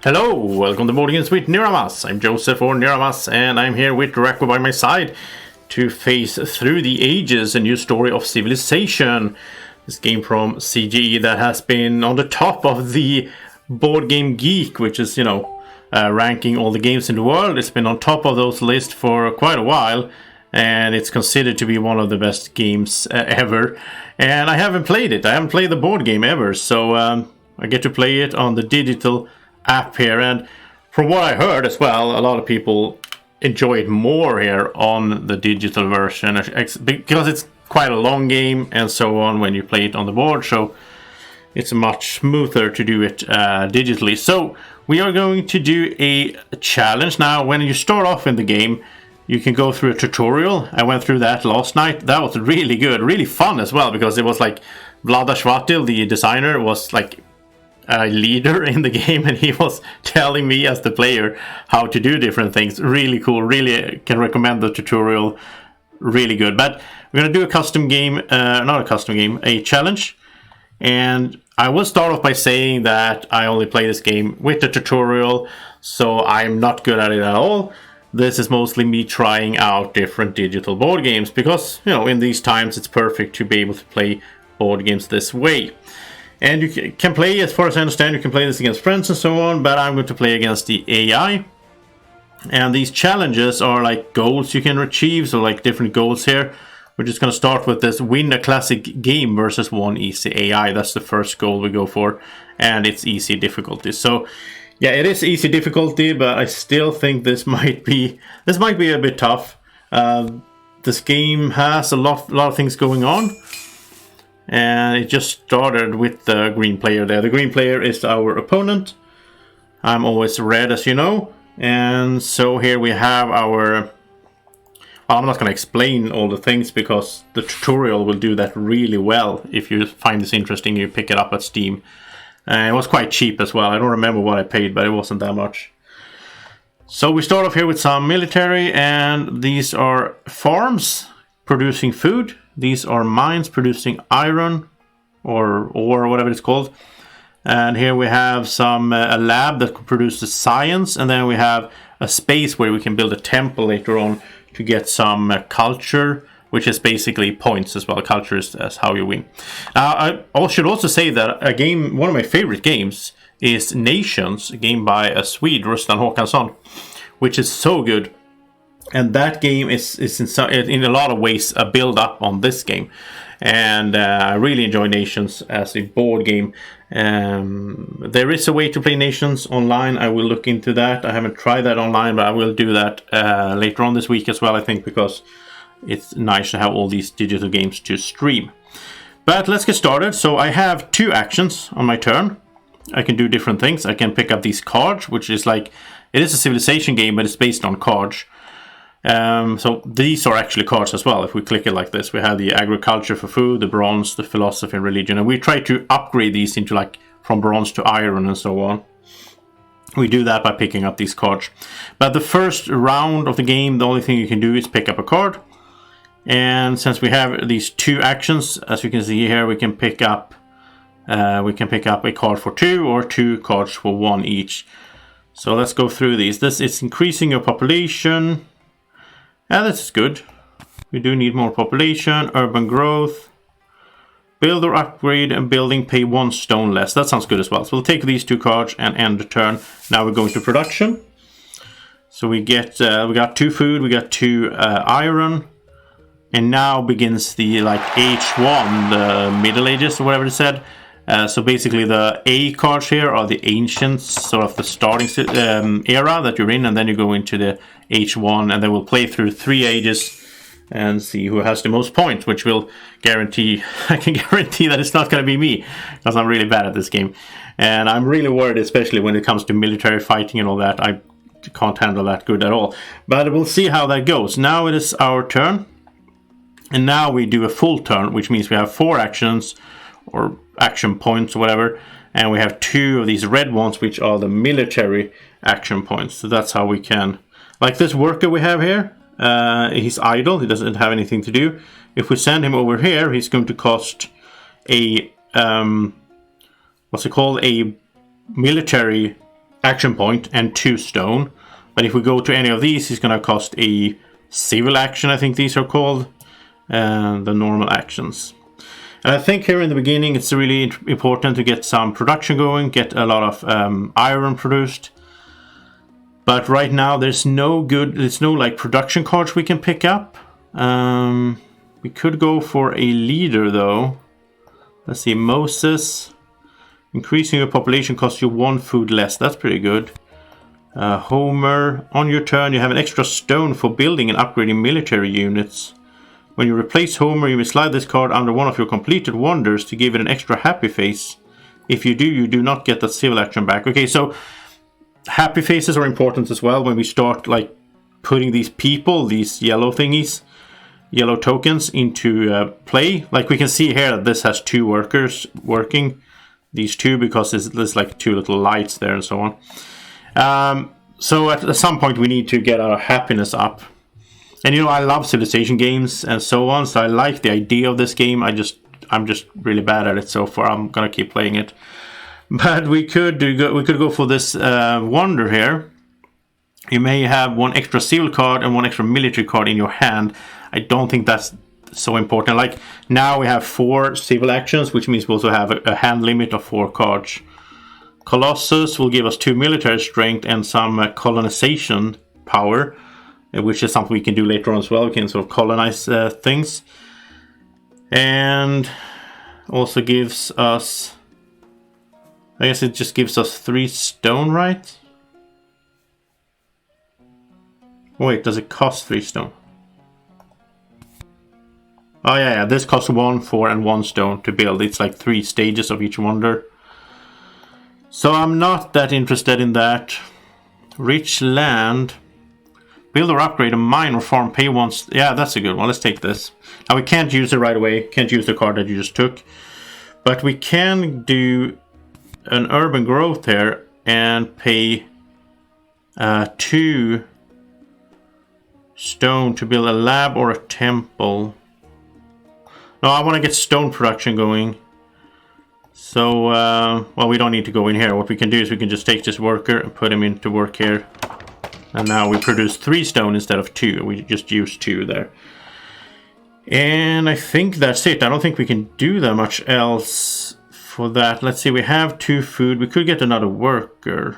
Hello, welcome to Board Games with Niramas. I'm Joseph or Niramas, and I'm here with Draco by my side to face through the ages a new story of civilization. This game from CGE that has been on the top of the Board Game Geek, which is, ranking all the games in the world. It's been on top of those lists for quite a while, and it's considered to be one of the best games ever. And I haven't played it. I haven't played the board game ever, so I get to play it on the digital app here, and from what I heard as well, a lot of people enjoy it more here on the digital version because it's quite a long game and so on when you play it on the board, so it's much smoother to do it digitally. So we are going to do a challenge. Now, when you start off in the game, you can go through a tutorial. I went through that last night. That was really good, really fun as well, because it was like Vlada Shvatil, the designer, was like a leader in the game, and he was telling me as the player how to do different things. Really cool, really can recommend the tutorial, really good. But we're going to do a custom game, not a custom game, a challenge. And I will start off by saying that I only play this game with the tutorial, so I'm not good at it at all. This is mostly me trying out different digital board games, because, in these times it's perfect to be able to play board games this way. And you can play, as far as I understand, you can play this against friends and so on, but I'm going to play against the AI. And these challenges are like goals you can achieve, so like different goals here. We're just going to start with this: win a classic game versus one easy AI. That's the first goal we go for, and it's easy difficulty. So yeah, it is easy difficulty, but I still think this might be a bit tough. This game has a lot of things going on. And it just started with the green player there. The green player is our opponent. I'm always red, as you know. And so here we have our... Well, I'm not going to explain all the things, because the tutorial will do that really well. If you find this interesting, you pick it up at Steam. It was quite cheap as well. I don't remember what I paid, but it wasn't that much. So we start off here with some military, and these are farms producing food. These are mines producing iron or ore, or whatever it's called. And here we have a lab that produces science, and then we have a space where we can build a temple later on to get some culture, which is basically points as well. Culture is how you win. I should also say that one of my favorite games is Nations, a game by a Swede, Rustan Håkansson, which is so good. And that game is in a lot of ways a build-up on this game. And I really enjoy Nations as a board game. There is a way to play Nations online. I will look into that. I haven't tried that online, but I will do that later on this week as well, I think, because it's nice to have all these digital games to stream. But let's get started. So I have 2 actions on my turn. I can do different things. I can pick up these cards, which is like... It is a civilization game, but it's based on cards. So these are actually cards as well. If we click it like this, we have the agriculture for food, the bronze, the philosophy and religion, and we try to upgrade these into like from bronze to iron and so on. We do that by picking up these cards. But the first round of the game, the only thing you can do is pick up a card. And since we have these 2 actions, as you can see here, we can pick up a card for 2 or 2 cards for 1 each. So let's go through these. This is increasing your population. Yeah, this is good. We do need more population, urban growth, build or upgrade, and building pay 1 stone less. That sounds good as well. So we'll take these 2 cards and end the turn. Now we're going to production. So we got 2 food, we got 2 iron, and now begins the H1, the Middle Ages or whatever it said. So basically the A cards here are the ancients, sort of the starting era that you're in, and then you go into the H1, and then we'll play through 3 ages and see who has the most points, which will guarantee, I can guarantee that it's not going to be me, because I'm really bad at this game. And I'm really worried, especially when it comes to military fighting and all that. I can't handle that good at all. But we'll see how that goes. Now it is our turn, and now we do a full turn, which means we have 4 actions, or action points or whatever, and we have 2 of these red ones, which are the military action points. So that's how we can, like this worker we have here, he's idle, he doesn't have anything to do. If we send him over here, he's going to cost a a military action point and 2 stone. But if we go to any of these, it's going to cost a civil action, I think these are called, and the normal actions. And I think here in the beginning it's really important to get some production going, get a lot of iron produced. But right now there's no like production cards we can pick up. We could go for a leader though. Let's see, Moses. Increasing your population costs you 1 food less. That's pretty good. Homer. On your turn you have an extra stone for building and upgrading military units. When you replace Homer, you may slide this card under one of your completed wonders to give it an extra happy face. If you do not get that civil action back. Okay, so happy faces are important as well when we start like putting these people, these yellow thingies, yellow tokens into play. Like we can see here that this has 2 workers working. These 2 because there's like 2 little lights there and so on. So at some point we need to get our happiness up. And you know, I love civilization games and so on, so I like the idea of this game. I'm just really bad at it so far. I'm gonna keep playing it. But we could go for this wonder here. You may have 1 extra civil card and 1 extra military card in your hand. I don't think that's so important. Like now we have 4 civil actions, which means we also have a hand limit of 4 cards. Colossus will give us 2 military strength and some colonization power, which is something we can do later on as well. We can sort of colonize things. And also gives us, I guess it just gives us 3 stone, right? Wait, does it cost 3 stone? Oh yeah, this costs 1, 4 and 1 stone to build. It's like 3 stages of each wonder. So I'm not that interested in that. Rich land. Build or upgrade a mine or farm, pay once. Yeah, that's a good one. Let's take this. Now we can't use it right away. Can't use the card that you just took. But we can do an urban growth here and pay 2 stone to build a lab or a temple. No, I want to get stone production going. So, well, we don't need to go in here. What we can do is we can just take this worker and put him into work here. And now we produce 3 stone instead of 2. We just used 2 there. And I think that's it. I don't think we can do that much else for that. Let's see, we have 2 food. We could get another worker.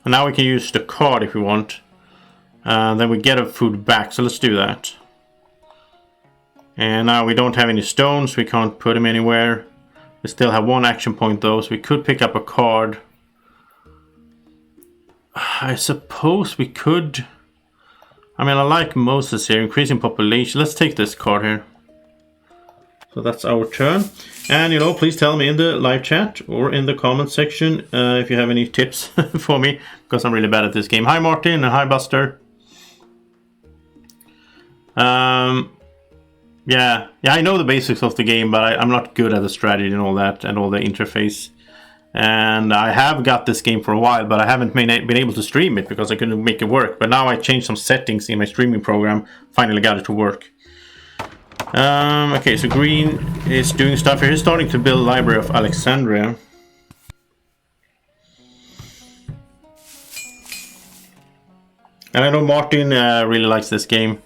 And now we can use the card if we want. Then we get a food back. So let's do that. And now we don't have any stones. We can't put them anywhere. We still have 1 action point though. So we could pick up a card. I suppose we could. I mean, I like Moses here, increasing population. Let's take this card here. So that's our turn. And, you know, please tell me in the live chat or in the comment section if you have any tips for me, because I'm really bad at this game. Hi, Martin, and hi, Buster. Yeah, I know the basics of the game, but I'm not good at the strategy and all that, and all the interface. And I have got this game for a while, but I haven't been able to stream it because I couldn't make it work. But now I changed some settings in my streaming program, finally got it to work. Okay, so Green is doing stuff here. He's starting to build Library of Alexandria. And I know Martin really likes this game.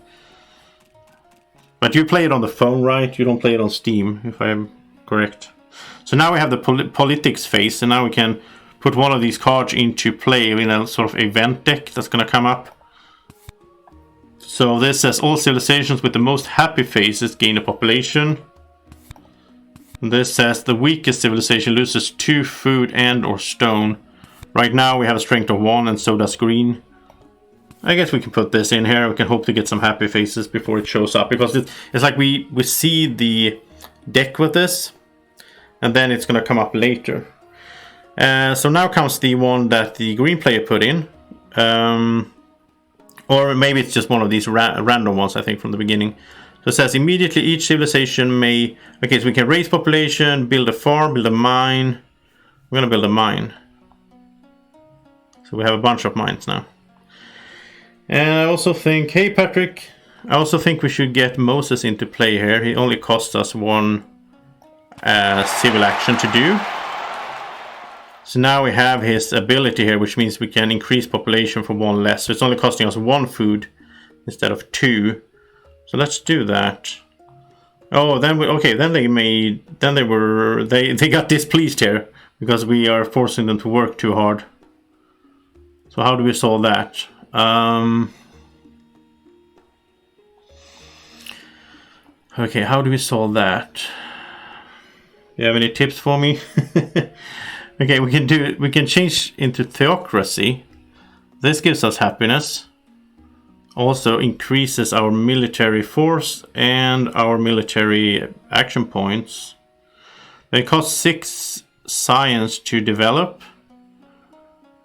But you play it on the phone, right? You don't play it on Steam, if I'm correct. So now we have the politics phase, and now we can put one of these cards into play in a sort of event deck that's going to come up. So this says all civilizations with the most happy faces gain a population. And this says the weakest civilization loses 2 food and or stone. Right now we have a strength of 1, and so does green. I guess we can put this in here. We can hope to get some happy faces before it shows up, because it's like we see the deck with this, and then it's going to come up later. So now comes the one that the green player put in. Or maybe it's just one of these random ones, I think, from the beginning. So it says immediately each civilization may... Okay, so we can raise population, build a farm, build a mine. We're going to build a mine. So we have a bunch of mines now. And I also think... Hey, Patrick. I also think we should get Moses into play here. He only costs us 1 civil action to do. So now we have his ability here, which means we can increase population for 1 less. So it's only costing us 1 food instead of 2. So let's do that. Oh, then they got displeased here because we are forcing them to work too hard. So how do we solve that? Okay, how do we solve that? Do you have any tips for me? Okay, we can change into Theocracy. This gives us happiness. Also increases our military force and our military action points. They cost 6 science to develop.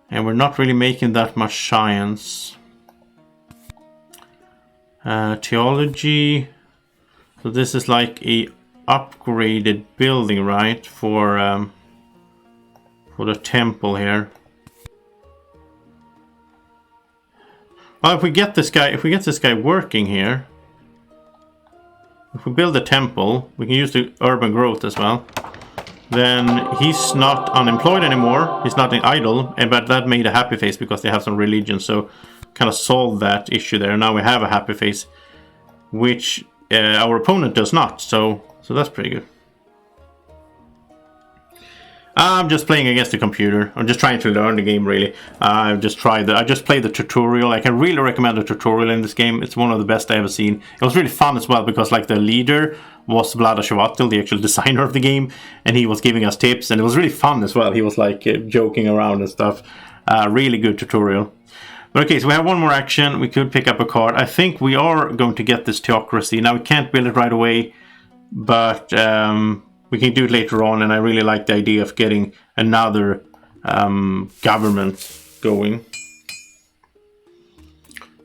And we're not really making that much science. Theology. So this is like a upgraded building, right? For the temple here. Well, if we get this guy working here, if we build a temple, we can use the urban growth as well. Then he's not unemployed anymore. He's not idle, but that made a happy face because they have some religion. So, kind of solved that issue there. Now we have a happy face, which our opponent does not. So that's pretty good. I'm just playing against the computer. I'm just trying to learn the game, really. I just played the tutorial. I can really recommend the tutorial in this game. It's one of the best I've ever seen. It was really fun as well because like the leader was Vlada Shavatil, the actual designer of the game, and he was giving us tips, and it was really fun as well. He was like joking around and stuff. Really good tutorial. But okay, so we have one more action. We could pick up a card. I think we are going to get this Theocracy. Now we can't build it right away, but we can do it later on, and I really like the idea of getting another government going.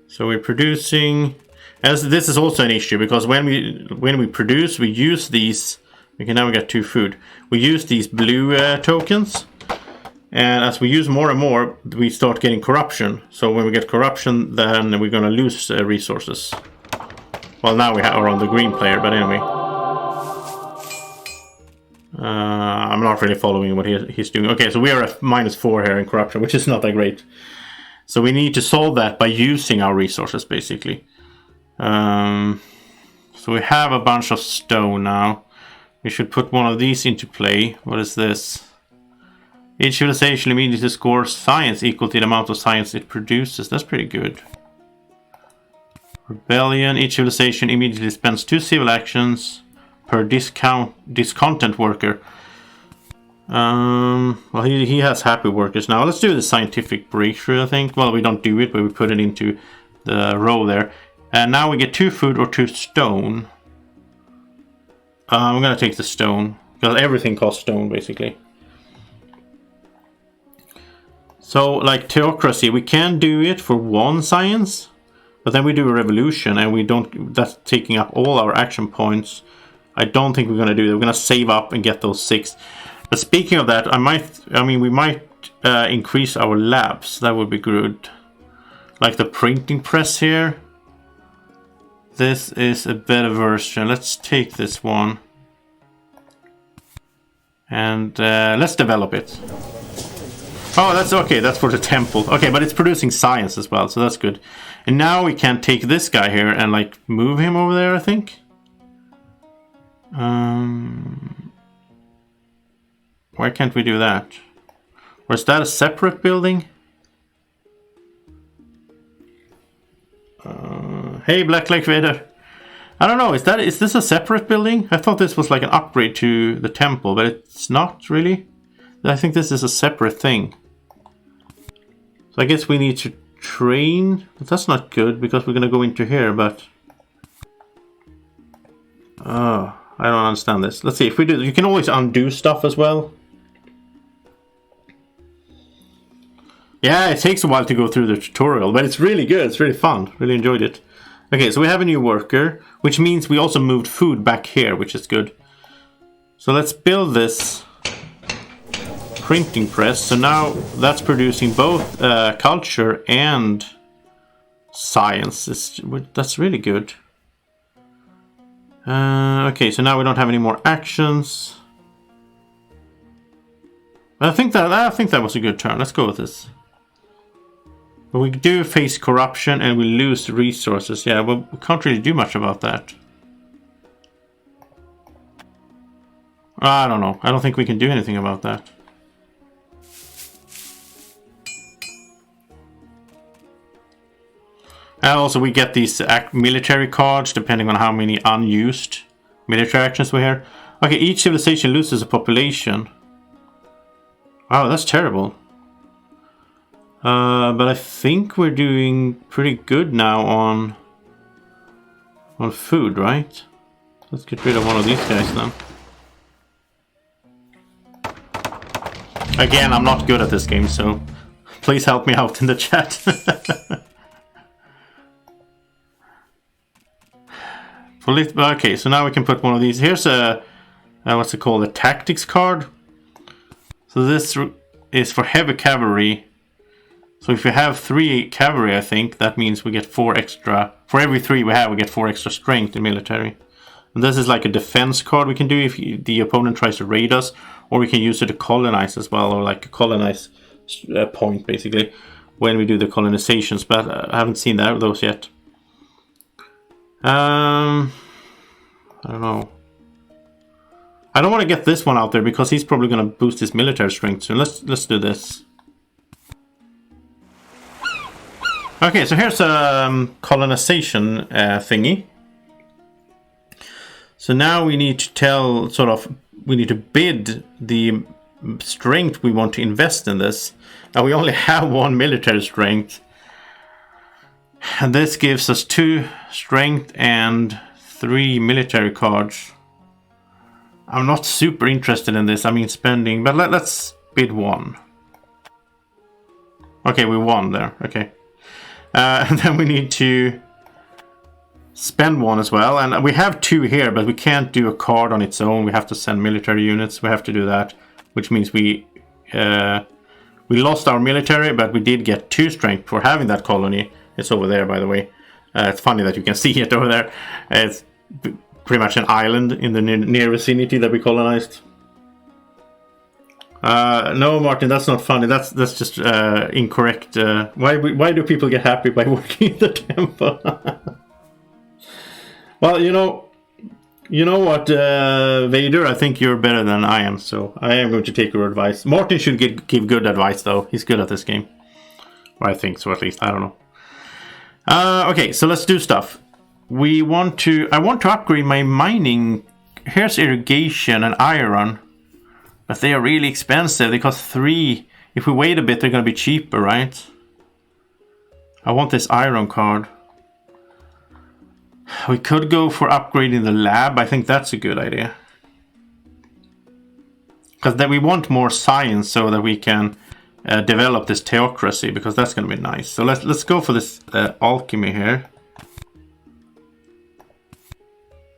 So we're producing, as this is also an issue because when we produce, we use these. Okay, now we got 2 food. We use these blue tokens, and as we use more and more, we start getting corruption. So when we get corruption, then we're gonna lose resources. Well, now we are on the green player, but anyway. I'm not really following what he's doing. Okay, so we are at -4 here in corruption, which is not that great. So we need to solve that by using our resources, basically. So we have a bunch of stone now. We should put one of these into play. What is this? Each civilization immediately scores science equal to the amount of science it produces. That's pretty good. Rebellion. Each civilization immediately spends 2 civil actions per discontent worker. Well, he has happy workers now. Let's do the scientific breakthrough, I think. Well, we don't do it, but we put it into the row there. And now we get 2 food or 2 stone. I'm gonna take the stone because everything costs stone, basically. So, like Theocracy, we can do it for 1 science, but then we do a revolution, and we don't. That's taking up all our action points. I don't think we're gonna do that. We're gonna save up and get those 6. But speaking of that, we might increase our labs. That would be good. Like the printing press here. This is a better version. Let's take this one. And let's develop it. Oh, that's okay. That's for the temple. Okay, but it's producing science as well, so that's good. And now we can take this guy here and like move him over there, I think. Why can't we do that? Or is that a separate building? Hey, Black Lake Vader. I don't know, is this a separate building? I thought this was like an upgrade to the temple, but it's not really. I think this is a separate thing. So I guess we need to train, but that's not good because we're gonna go into here, but I don't understand this. Let's see if we do. You can always undo stuff as well. Yeah, it takes a while to go through the tutorial, but it's really good. It's really fun. Really enjoyed it. Okay, so we have a new worker, which means we also moved food back here, which is good. So let's build this printing press. So now that's producing both culture and science. That's really good. Okay, so now we don't have any more actions. I think that was a good turn. Let's go with this. But we do face corruption and we lose resources. Yeah, well, we can't really do much about that. I don't know. I don't think we can do anything about that. And also we get these military cards depending on how many unused military actions we have. Okay, each civilization loses a population. Wow, that's terrible. But I think we're doing pretty good now on food, right? Let's get rid of one of these guys then. Again, I'm not good at this game, so please help me out in the chat. Okay, so now we can put one of these. Here's a, what's it called, a tactics card. So this is for heavy cavalry. So if we have 3 cavalry, I think, that means we get 4 extra. For every 3 we have, we get 4 extra strength in military. And this is like a defense card we can do if the opponent tries to raid us. Or we can use it to colonize as well, or like a colonize point, basically, when we do the colonizations. But I haven't seen those yet. I don't know. I don't want to get this one out there because he's probably going to boost his military strength. So let's do this. Okay, so here's a colonization thingy. So now we need to we need to bid the strength we want to invest in this. And we only have 1 military strength. And this gives us 2 strength and 3 military cards. I'm not super interested in this, I mean spending, but let's bid 1. Okay, we won there, okay. And then we need to spend 1 as well, and we have 2 here, but we can't do a card on its own. We have to send military units, we have to do that, which means we lost our military, but we did get 2 strength for having that colony. It's over there, by the way. It's funny that you can see it over there. It's pretty much an island in the near vicinity that we colonized. No, Martin, that's not funny. That's just incorrect. Why do people get happy by working in the temple? Well, you know what, Vader, I think you're better than I am, so I am going to take your advice. Martin should give good advice, though. He's good at this game. Or I think so, at least. I don't know. Okay, so let's do stuff. I want to upgrade my mining. Here's irrigation and iron. But they are really expensive. They cost 3. If we wait a bit, they're going to be cheaper, right? I want this iron card. We could go for upgrading the lab. I think that's a good idea. Because then we want more science so that we can develop this theocracy, because that's going to be nice. So let's go for this alchemy here.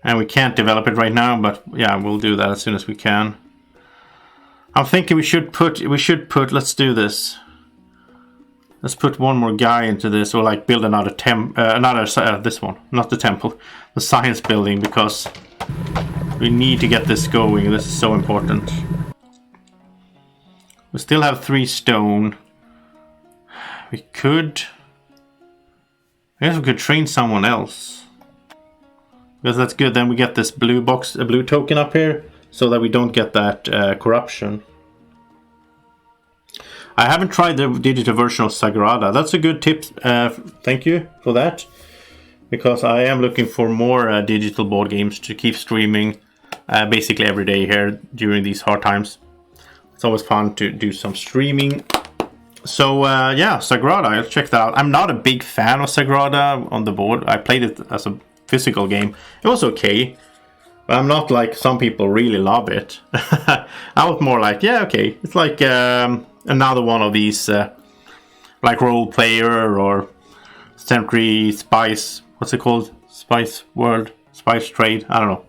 And we can't develop it right now, but yeah, we'll do that as soon as we can. I'm thinking we should put, let's do this. Let's put 1 more guy into this, or like build another this one, not the temple, the science building, because we need to get this going. This is so important. We still have 3 stone. I guess we could train someone else. Because that's good, then we get this blue box, a blue token up here, so that we don't get that corruption. I haven't tried the digital version of Sagrada. That's a good tip. Thank you for that. Because I am looking for more digital board games to keep streaming basically every day here during these hard times. It's always fun to do some streaming. So yeah, Sagrada, I'll check that out. I'm not a big fan of Sagrada on the board. I played it as a physical game. It was okay. But I'm not like some people really love it. I was more like, yeah, okay. It's like another one of these like role player or Century Spice. What's it called? Spice World? Spice Trade? I don't know.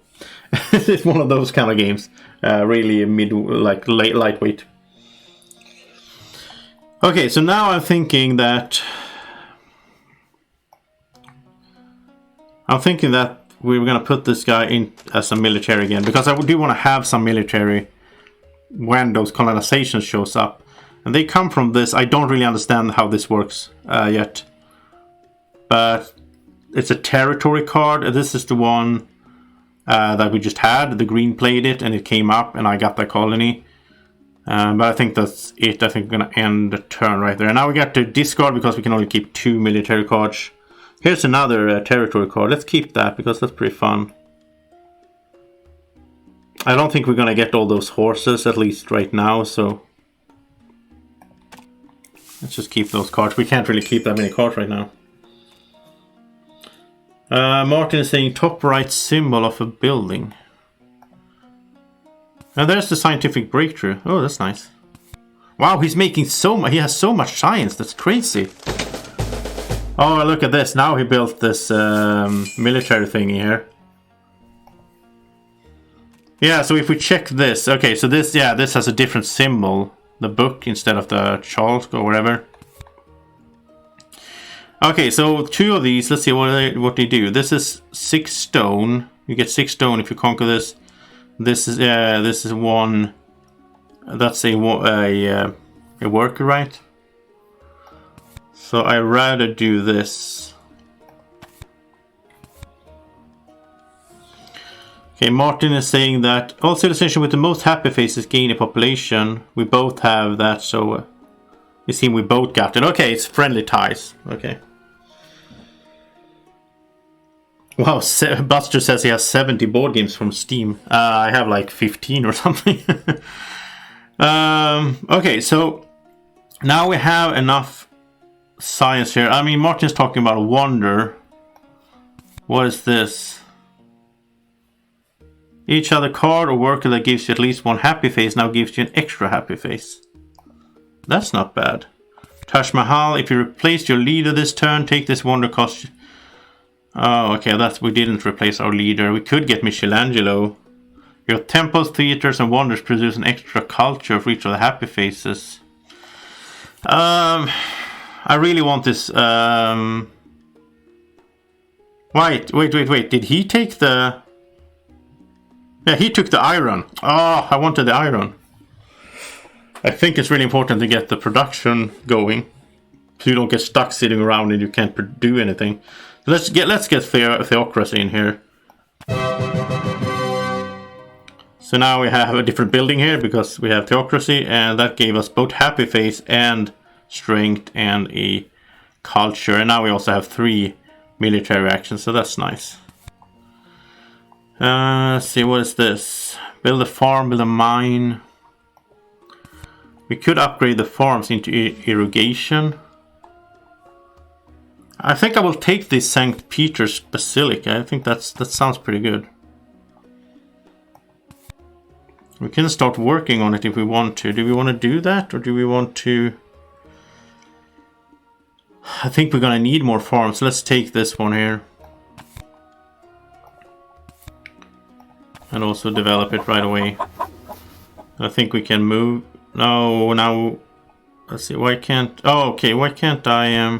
It's one of those kind of games. Really lightweight. Okay, so now I'm thinking that we're gonna put this guy in as a military again, because I do want to have some military when those colonizations shows up. And they come from this. I don't really understand how this works yet. But it's a territory card. This is the one that we just had. The green played it and it came up and I got the colony. But I think that's it. I think we're going to end the turn right there. And now we got to discard because we can only keep 2 military cards. Here's another territory card. Let's keep that because that's pretty fun. I don't think we're going to get all those horses, at least right now, so let's just keep those cards. We can't really keep that many cards right now. Martin is saying top right symbol of a building. And there's the scientific breakthrough. Oh, that's nice. Wow, he's making so much. He has so much science. That's crazy. Oh, look at this. Now he built this military thingy here. Yeah, so if we check this. Okay, so this, yeah, this has a different symbol. The book instead of the Charles or whatever. Okay, so 2 of these. Let's see what they do. This is 6 stone. You get 6 stone if you conquer this. This is 1. That's a worker, right? So I rather do this. Okay, Martin is saying that all civilization with the most happy faces gain a population. We both have that, so it seems we both got it. Okay, it's friendly ties. Okay. Wow, Buster says he has 70 board games from Steam. I have like 15 or something. Okay, so now we have enough science here. I mean, Martin's talking about wonder. What is this? Each other card or worker that gives you at least 1 happy face now gives you an extra happy face. That's not bad. Taj Mahal, if you replace your leader this turn, take this wonder cost. Oh, okay, we didn't replace our leader. We could get Michelangelo. Your temples, theaters, and wonders produce an extra culture for each of the happy faces. I really want this. Wait. Did he take the... Yeah, he took the iron. Oh, I wanted the iron. I think it's really important to get the production going, so you don't get stuck sitting around and you can't do anything. Let's get Theocracy in here. So now we have a different building here because we have Theocracy, and that gave us both happy face and strength and a culture. And now we also have 3 military actions, so that's nice. Let's see, what is this? Build a farm, build a mine. We could upgrade the farms into irrigation. I think I will take this St. Peter's Basilica. I think that sounds pretty good. We can start working on it if we want to. Do we want to do that, or do we want to... I think we're gonna need more farms. Let's take this one here. And also develop it right away. I think we can move. No, now... Let's see, why can't... Oh, okay, why can't I...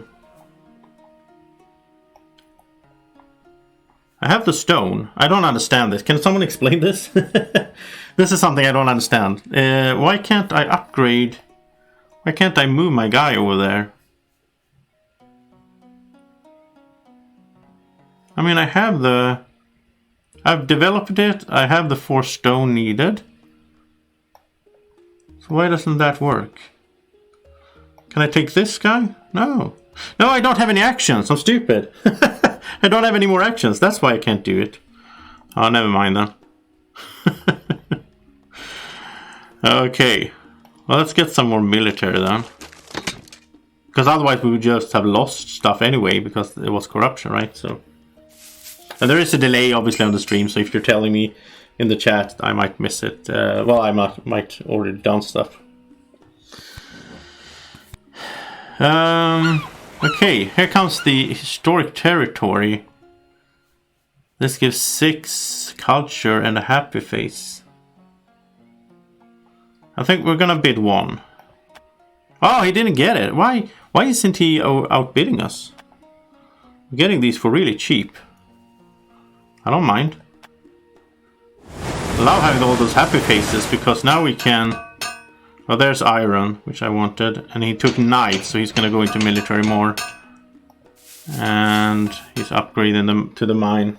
I have the stone. I don't understand this. Can someone explain this? This is something I don't understand. Why can't I upgrade? Why can't I move my guy over there? I mean, I have the... I've developed it. I have the 4 stone needed. So why doesn't that work? Can I take this guy? No. No, I don't have any actions. I'm stupid. I don't have any more actions. That's why I can't do it. Oh, never mind then. Okay. Well, let's get some more military then. Because otherwise we would just have lost stuff anyway, because it was corruption, right? So, and there is a delay obviously on the stream, so if you're telling me in the chat, I might miss it. Well, I might already done stuff. Okay, here comes the historic territory. This gives 6 culture and a happy face. I think we're gonna bid 1. Oh, he didn't get it. Why isn't he outbidding us? We're getting these for really cheap. I don't mind. love having all those happy faces, because now we can... Well, there's iron, which I wanted, and he took knight, so he's gonna go into military more. And he's upgrading them to the mine.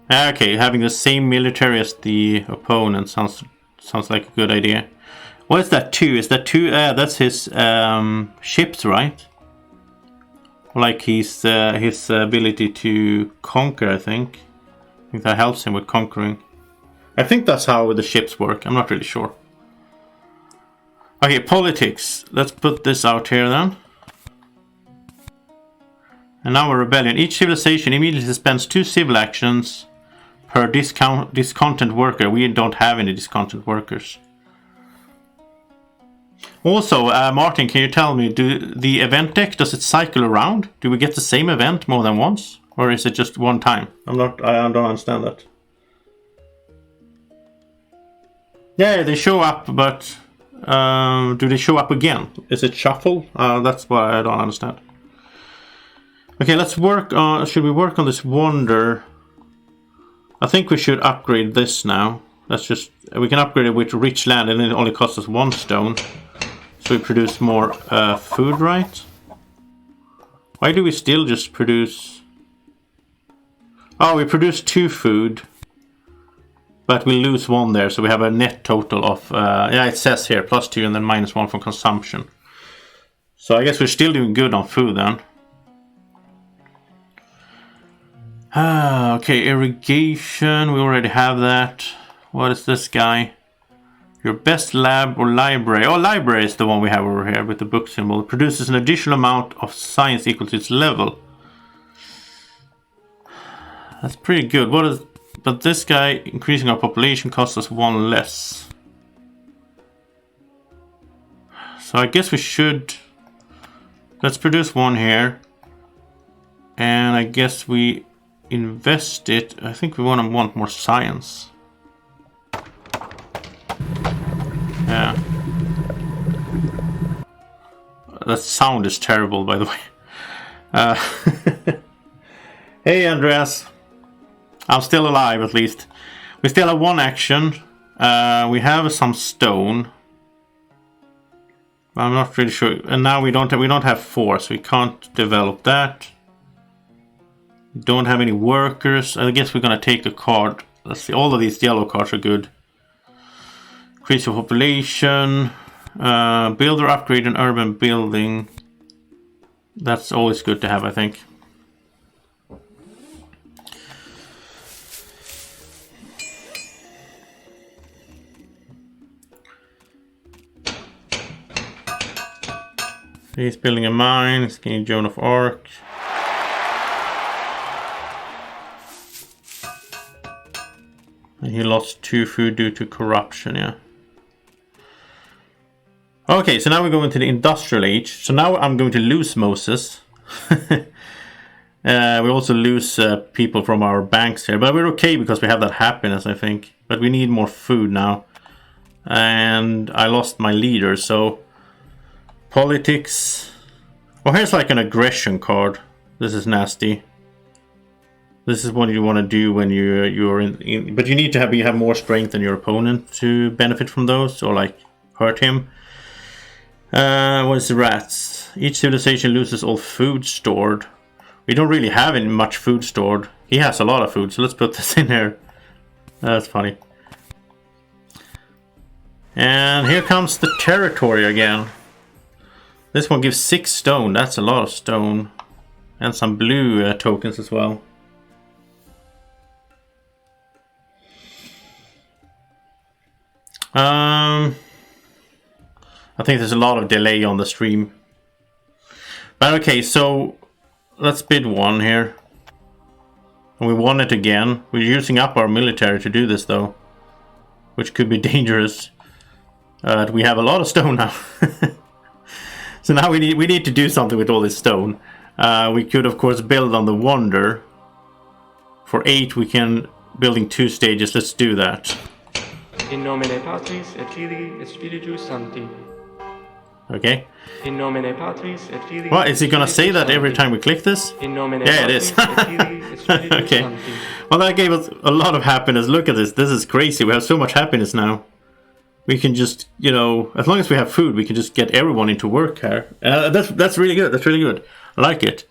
Okay, having the same military as the opponent sounds like a good idea. What is that 2? Is that 2? That's his ships, right? Like his ability to conquer, I think. I think that helps him with conquering. I think that's how the ships work. I'm not really sure. Okay, politics. Let's put this out here then. And now a rebellion. Each civilization immediately spends 2 civil actions per discontent worker. We don't have any discontent workers. Also, Martin, can you tell me, the event deck, does it cycle around? Do we get the same event more than once? Or is it just one time? I don't understand that. Yeah, they show up, but do they show up again? Is it shuffle? That's what I don't understand. Okay, let's work on... Should we work on this wonder? I think we should upgrade this now. Let's just... We can upgrade it with rich land, and it only costs us 1 stone. So we produce more food, right? Why do we still just produce... Oh, we produce 2 food. But we lose 1 there, so we have a net total of... yeah, it says here, +2 and then -1 for consumption. So I guess we're still doing good on food then. Okay, irrigation, we already have that. What is this guy? Your best lab or library. Oh, library is the one we have over here with the book symbol. It produces an additional amount of science equal to its level. That's pretty good. What is... But this guy, increasing our population, costs us 1 less. So I guess we should... Let's produce 1 here. And I guess we invest it. I think we want more science. Yeah. That sound is terrible, by the way. Hey, Andreas. I'm still alive, at least. We still have 1 action. We have some stone. I'm not really sure. And now we don't have 4, so we can't develop that. We don't have any workers. I guess we're gonna take the card. Let's see. All of these yellow cards are good. Increase your population. Build or upgrade an urban building. That's always good to have, I think. He's building a mine. He's getting Joan of Arc. And he lost 2 food due to corruption, yeah. Okay, so now we go into the industrial age. So now I'm going to lose Moses. We also lose people from our banks here. But we're okay because we have that happiness, I think. But we need more food now. And I lost my leader, so... Politics. Oh, here's like an aggression card. This is nasty. This is what you want to do when you're in... But you need to have more strength than your opponent to benefit from those. Or like hurt him. What is the rats? Each civilization loses all food stored. We don't really have any much food stored. He has a lot of food, so let's put this in here. That's funny. And here comes the territory again. This one gives 6 stone. That's a lot of stone. And some blue tokens as well. I think there's a lot of delay on the stream. But okay, so let's bid 1 here. And we won it again. We're using up our military to do this though. Which could be dangerous. We have a lot of stone now. So now we need to do something with all this stone. We could of course build on the wonder. For 8 we can building 2 stages. Let's do that. In nomine Patris et Filii et Spiritus Sancti. Okay. In nomine Patris et Filii. What, is he gonna say that every time we click this? In nomine Yeah, it is. Patris et Filii et Spiritus Okay. Sancti. Well, that gave us a lot of happiness. Look at this. This is crazy. We have so much happiness now. We can just, you know, as long as we have food, we can just get everyone into work here. That's really good. That's really good. I like it.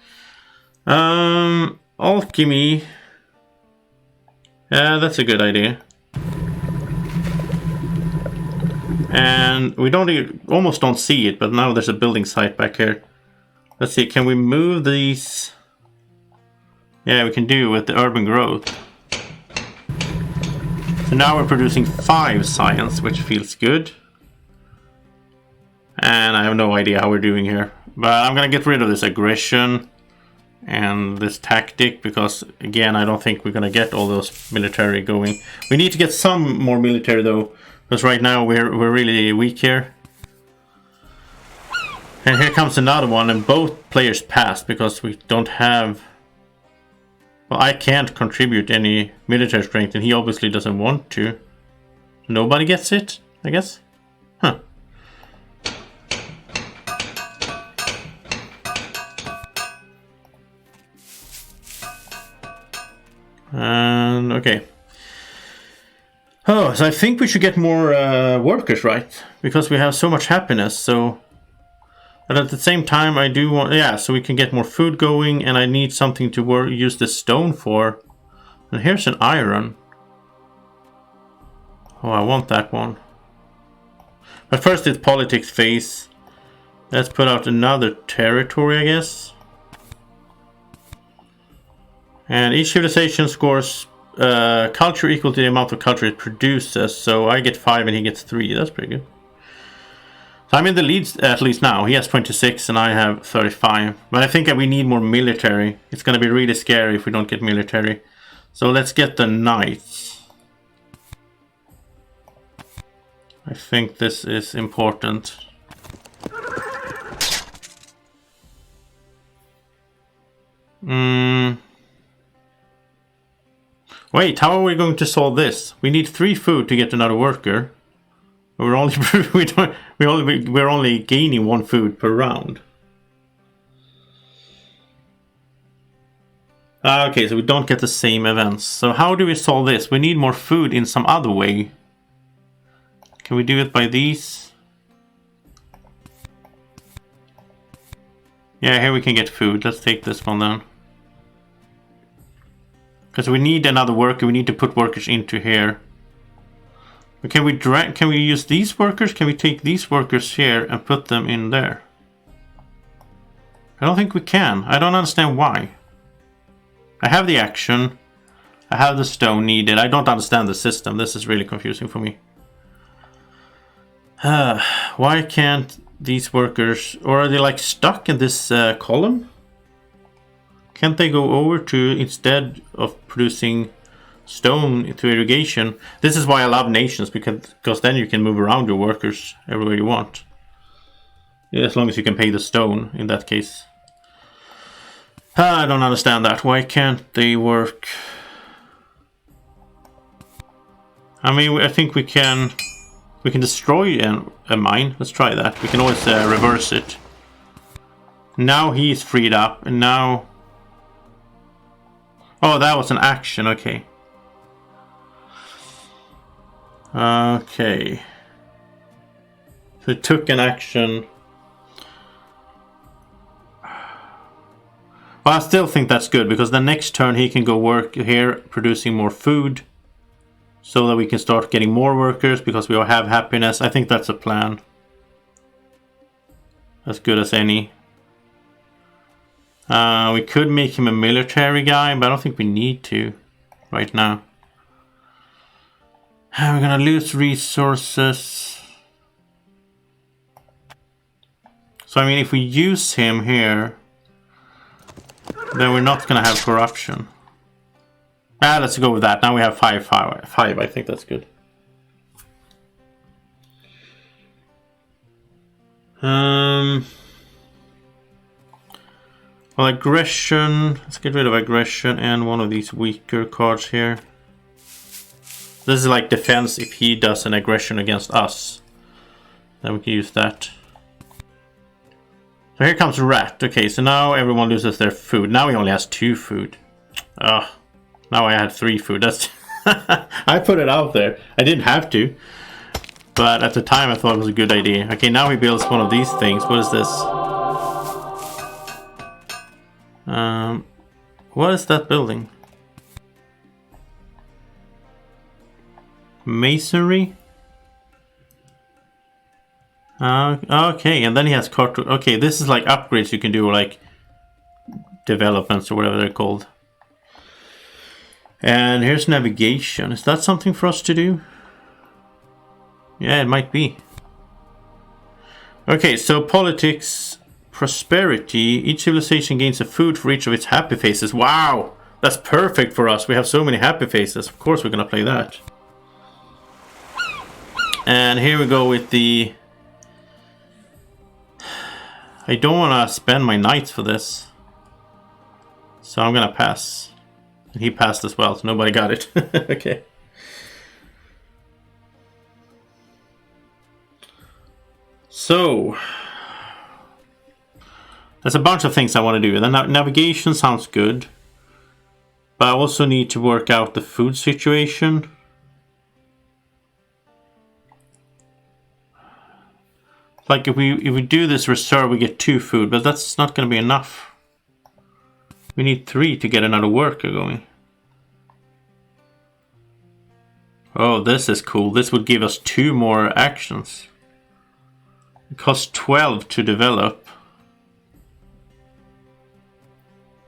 Alchemy. Yeah, that's a good idea. And we almost don't see it, but now there's a building site back here. Let's see, can we move these? Yeah, we can do with the urban growth. So now we're producing 5 science, which feels good. And I have no idea how we're doing here. But I'm gonna get rid of this aggression and this tactic, because again, I don't think we're gonna get all those military going. We need to get some more military though, because right now we're really weak here. And here comes another one, and both players passed because we don't have... Well, I can't contribute any military strength, and he obviously doesn't want to. Nobody gets it, I guess? Huh. And, okay. Oh, so I think we should get more workers, right? Because we have so much happiness, so... But at the same time, I do want... Yeah, so we can get more food going, and I need something to use the stone for. And here's an iron. Oh, I want that one. But first it's politics phase. Let's put out another territory, I guess. And each civilization scores culture equal to the amount of culture it produces. So I get 5 and he gets 3. That's pretty good. So I'm in the lead at least now. He has 26 and I have 35. But I think that we need more military. It's going to be really scary if we don't get military. So let's get the knights. I think this is important. Wait, how are we going to solve this? We need 3 food to get another worker. We're only gaining 1 food per round. Okay, so we don't get the same events. So how do we solve this? We need more food in some other way. Can we do it by these? Yeah, here we can get food. Let's take this one then. Because we need another worker. We need to put workers into here. Can we use these workers? Can we take these workers here and put them in there? I don't think we can. I don't understand why. I have the action. I have the stone needed. I don't understand the system. This is really confusing for me. Why can't these workers... Or are they like stuck in this column? Can't they go over to, instead of producing... stone to irrigation? This is why I love nations, because then you can move around your workers everywhere you want. Yeah, as long as you can pay the stone in that case. I don't understand that. Why can't they work? I mean, I think we can destroy a mine. Let's try that. We can always reverse it. Now he's freed up, and now... Oh, that was an action, okay. Okay. So it took an action. But I still think that's good, because the next turn he can go work here, producing more food. So that we can start getting more workers, because we all have happiness. I think that's a plan. As good as any. We could make him a military guy, but I don't think we need to right now. We're gonna lose resources. So I mean, if we use him here, then we're not gonna have corruption. Let's go with that. Now we have 5. I think that's good. Well, aggression. Let's get rid of aggression and one of these weaker cards here. This is like defense if he does an aggression against us. Then we can use that. So here comes Rat. Okay, so now everyone loses their food. Now he only has 2 food. Ugh. Now I had 3 food. That's I put it out there. I didn't have to. But at the time I thought it was a good idea. Okay, now he builds one of these things. What is this? What is that building? Masonry? Okay, and then he has okay, this is like upgrades you can do, like developments or whatever they're called. And here's navigation. Is that something for us to do? Yeah, it might be. Okay, so politics, prosperity. Each civilization gains a food for each of its happy faces. Wow, that's perfect for us. We have so many happy faces. Of course we're gonna play that. And here we go with the... I don't want to spend my knights for this. So I'm gonna pass. And he passed as well, so nobody got it. Okay. So... there's a bunch of things I want to do. The navigation sounds good. But I also need to work out the food situation. Like if we do this reserve, we get 2 food, but that's not going to be enough. We need 3 to get another worker going. Oh, this is cool. This would give us 2 more actions. It costs 12 to develop.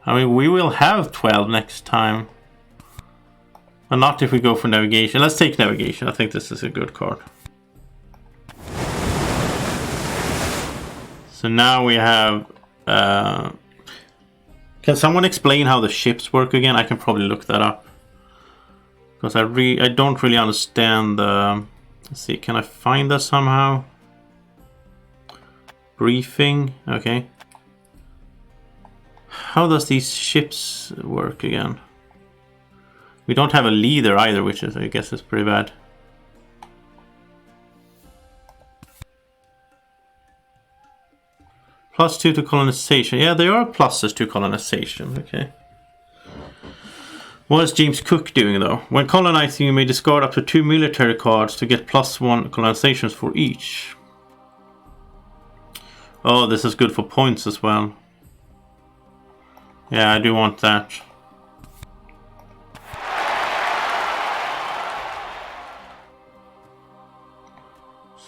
I mean, we will have 12 next time. But not if we go for navigation. Let's take navigation. I think this is a good card. So now we have... can someone explain how the ships work again? I can probably look that up. Because I don't really understand the... Let's see, can I find that somehow? Briefing, okay. How does these ships work again? We don't have a leader either, which is, I guess, is pretty bad. +2 to colonization. Yeah, there are pluses to colonization. Okay. What is James Cook doing though? When colonizing, you may discard up to 2 military cards to get +1 colonizations for each. Oh, this is good for points as well. Yeah, I do want that.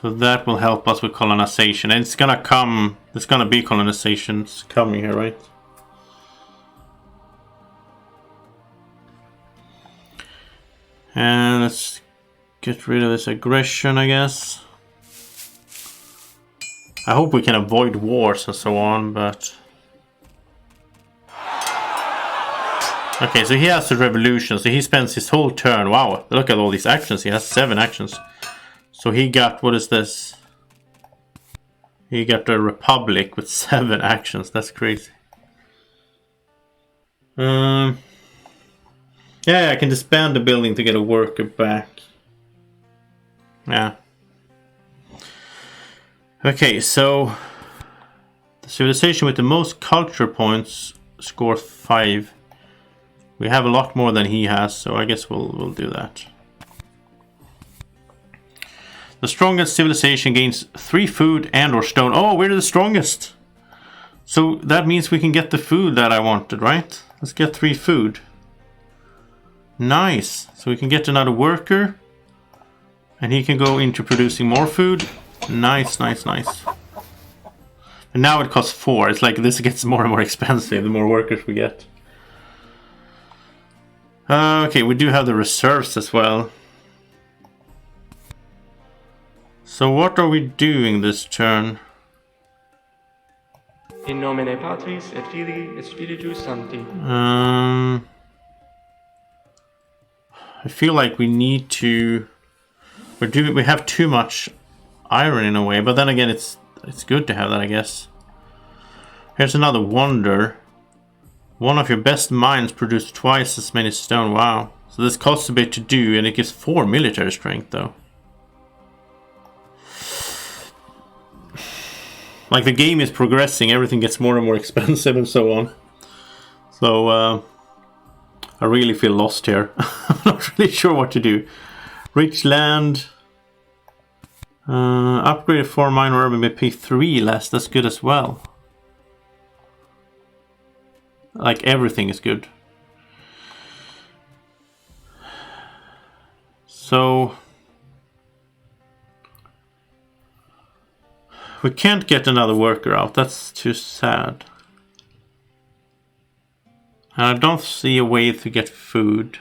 So that will help us with colonization. And it's gonna come, there's gonna be colonizations coming here, right? And let's get rid of this aggression, I guess. I hope we can avoid wars and so on, but... Okay, so he has the revolution, so he spends his whole turn. Wow, look at all these actions. He has 7 actions. So he got, what is this? He got a republic with 7 actions. That's crazy. Yeah, I can disband the building to get a worker back. Yeah. Okay, so the civilization with the most culture points score 5. We have a lot more than he has, so I guess we'll do that. The strongest civilization gains 3 food and or stone. Oh, we're the strongest. So that means we can get the food that I wanted, right? Let's get 3 food. Nice. So we can get another worker. And he can go into producing more food. Nice, nice, nice. And now it costs 4. It's like this gets more and more expensive the more workers we get. Okay, we do have the reserves as well. So what are we doing this turn? In nomine Patris et Filii et Spiritus Sancti. I feel like we need to... We have too much iron in a way, but then again it's good to have that, I guess. Here's another wonder. One of your best mines produce twice as many stone. Wow. So this costs a bit to do, and it gives 4 military strength though. Like the game is progressing, everything gets more and more expensive and so on. So I really feel lost here. I'm not really sure what to do. Rich land. Upgraded for minor urban BP 3 less. That's good as well. Like everything is good. So we can't get another worker out. That's too sad. And I don't see a way to get food.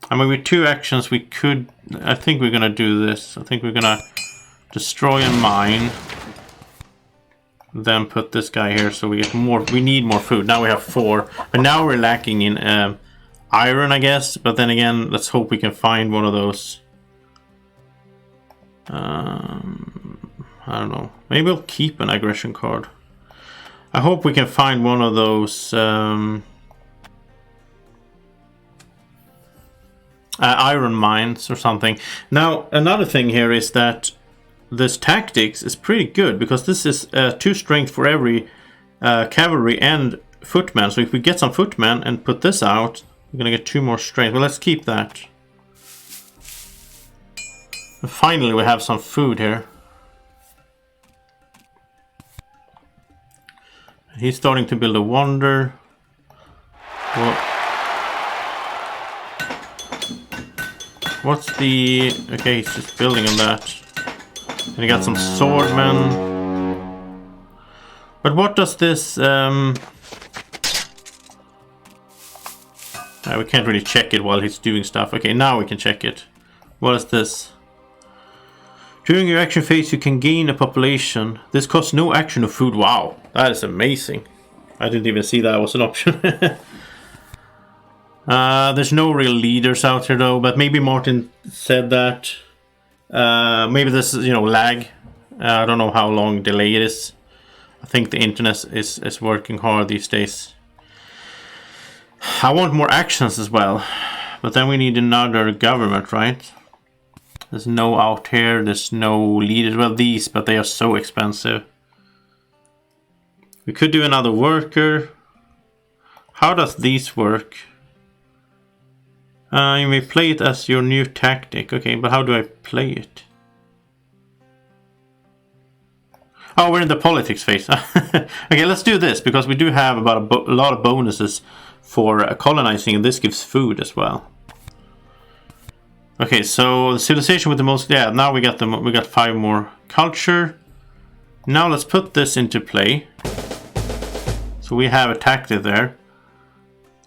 I mean, with 2 actions we could... I think we're gonna do this. I think we're gonna destroy a mine. Then put this guy here so we get more... We need more food. Now we have 4. But now we're lacking in iron, I guess. But then again, let's hope we can find one of those. I don't know. Maybe we'll keep an aggression card. I hope we can find one of those... iron mines or something. Now, another thing here is that this tactics is pretty good because this is 2 strength for every cavalry and footman. So if we get some footmen and put this out, we're gonna get 2 more strength. Well, let's keep that. And finally, we have some food here. He's starting to build a wonder. Well, what's the... Okay, he's just building on that. And he got some swordmen. But what does this... we can't really check it while he's doing stuff. Okay, now we can check it. What is this? During your action phase, you can gain a population. This costs no action or food. Wow, that is amazing. I didn't even see that was an option. There's no real leaders out here though, but maybe Martin said that. Maybe this is, lag. I don't know how long delay it is. I think the internet is working hard these days. I want more actions as well, but then we need another government, right? There's no out here, there's no leaders. Well, these, but they are so expensive. We could do another worker. How does these work? You may play it as your new tactic. Okay, but how do I play it? Oh, we're in the politics phase. Okay, let's do this, because we do have about a lot of bonuses for colonizing, and this gives food as well. Okay, so the civilization with the most... Yeah, now we got 5 more culture. Now let's put this into play. So we have a tactic there.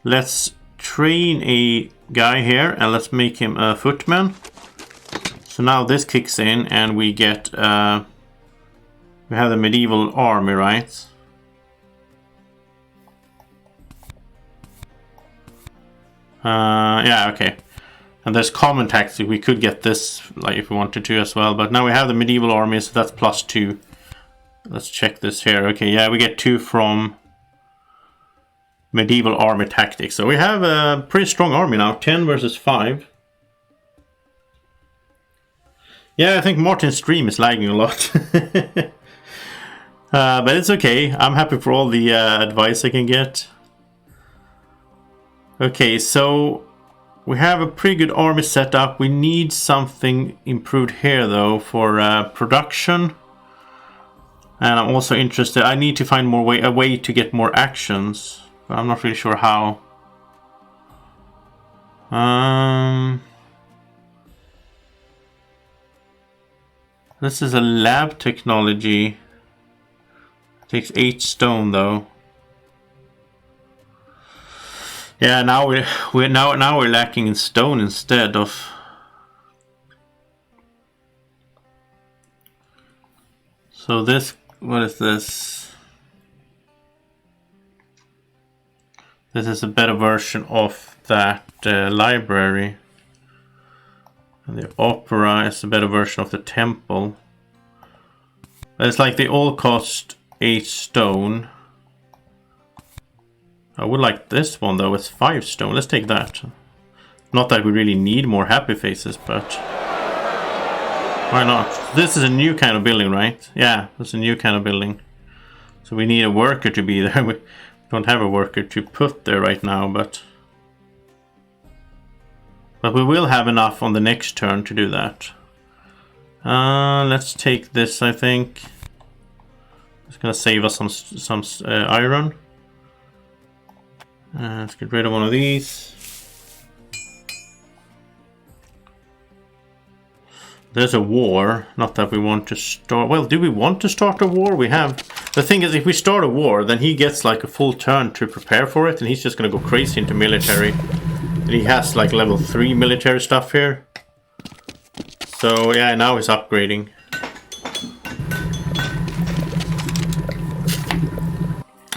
Let's train a guy here, and let's make him a footman. So now this kicks in, and we get... we have the medieval army, right? Yeah, okay. And there's common tactics. We could get this, like, if we wanted to as well. But now we have the medieval army, so that's +2. Let's check this here. Okay, yeah, we get 2 from medieval army tactics. So we have a pretty strong army now. 10 versus 5. Yeah, I think Martin's stream is lagging a lot. But it's okay. I'm happy for all the advice I can get. Okay, so we have a pretty good army set up. We need something improved here, though, for production. And I'm also interested... I need to find a way to get more actions. But I'm not really sure how. This is a lab technology. Takes 8 stone, though. Yeah, now we're lacking in stone instead of... So this, what is this? This is a better version of that library. And the opera is a better version of the temple. It's like they all cost 8 stone. I would like this one though, it's 5 stone. Let's take that. Not that we really need more happy faces, but... Why not? This is a new kind of building, right? Yeah, it's a new kind of building. So we need a worker to be there. We don't have a worker to put there right now, but we will have enough on the next turn to do that. Let's take this, I think. It's gonna save us some iron. Let's get rid of one of these. There's a war. Not that we want to start. Well, do we want to start a war? We have. The thing is, if we start a war, then he gets like a full turn to prepare for it, and he's just gonna go crazy into military. And he has like level 3 military stuff here. So yeah, now he's upgrading.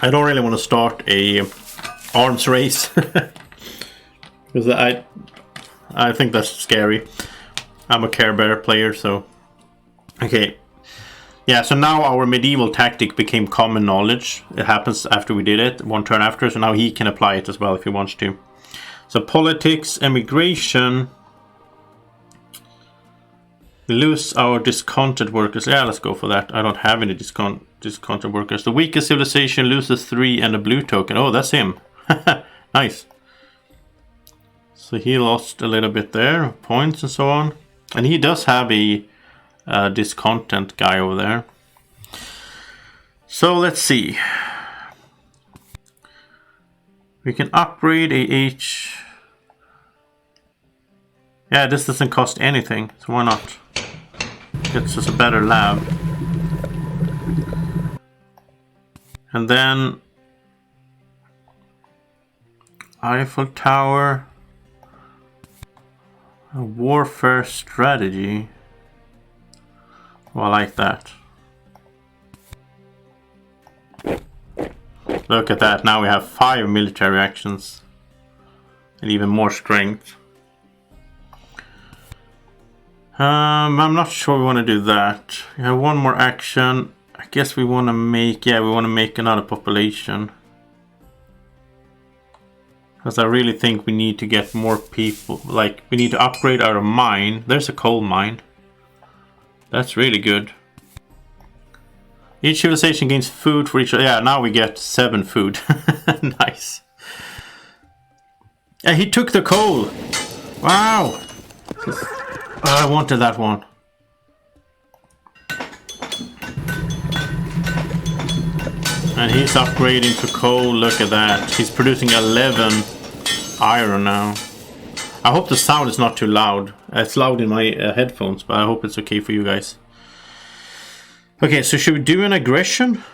I don't really want to start a arms race because I think that's scary. I'm a Care Bear player, so okay. Yeah, so now our medieval tactic became common knowledge. It happens after we did it, one turn after, so now he can apply it as well if he wants to. So politics, immigration. We lose our discounted workers. Yeah, let's go for that. I don't have any discounted workers. The weakest civilization loses 3 and a blue token. Oh, that's him. Nice. So he lost a little bit there, points and so on. And he does have a discontent guy over there. So let's see. We can upgrade a H. Yeah, this doesn't cost anything, so why not? Gets us a better lab. And then Eiffel Tower. A warfare strategy. Well, I like that. Look at that, now we have 5 military actions. And even more strength. I'm not sure we want to do that. We have one more action. I guess we want to make, yeah, we want to make another population. Because I really think we need to get more people. Like, we need to upgrade our mine. There's a coal mine. That's really good. Each civilization gains food for each. Yeah, now we get 7 food. Nice. Yeah, he took the coal. Wow. I wanted that one. And he's upgrading to coal. Look at that. He's producing 11 iron now. I hope the sound is not too loud. It's loud in my headphones, but I hope it's okay for you guys. Okay, so should we do an aggression?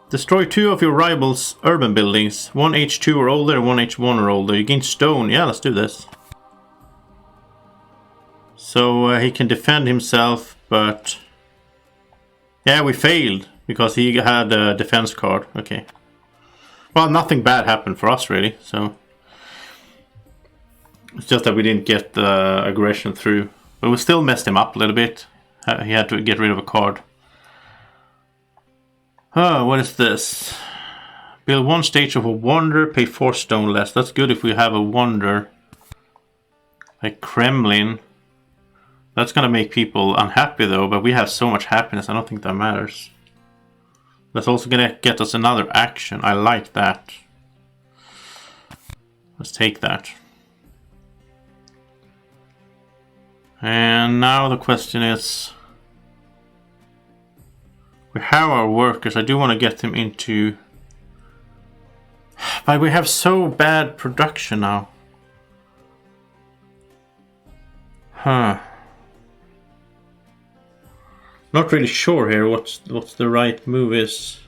Destroy 2 of your rivals' urban buildings. 1 H2 or older and 1 H1 or older. You gain stone. Yeah, let's do this. So he can defend himself, but yeah, we failed because he had a defense card. Okay. Well, nothing bad happened for us really, so it's just that we didn't get the aggression through. But we still messed him up a little bit. He had to get rid of a card. Oh, what is this? Build 1 stage of a wonder, pay 4 stone less. That's good if we have a wonder. Like Kremlin. That's gonna make people unhappy though, but we have so much happiness, I don't think that matters. That's also gonna get us another action. I like that. Let's take that. And now the question is, we have our workers. I do want to get them into, but we have so bad production now. Huh. Not really sure here what's the right move is.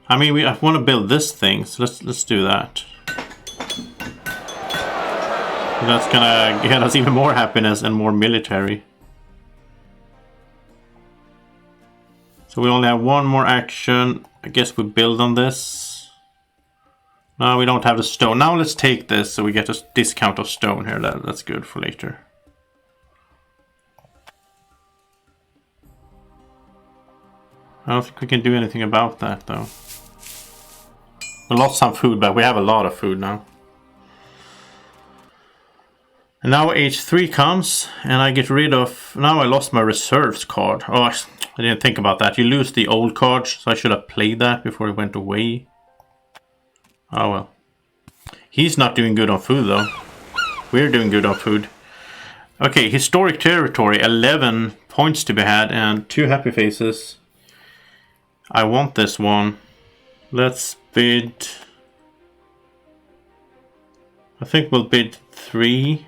I mean, I want to build this thing, so let's do that. That's gonna get us even more happiness and more military. So we only have one more action. I guess we build on this. No, we don't have the stone. Now let's take this so we get a discount of stone here. That's good for later. I don't think we can do anything about that though. We lost some food, but we have a lot of food now. And now H3 comes, and I get rid of... Now I lost my reserves card. Oh, I didn't think about that. You lose the old cards, so I should have played that before it went away. Oh well. He's not doing good on food, though. We're doing good on food. Okay, historic territory. 11 points to be had, and 2 happy faces. I want this one. Let's bid... I think we'll bid 3.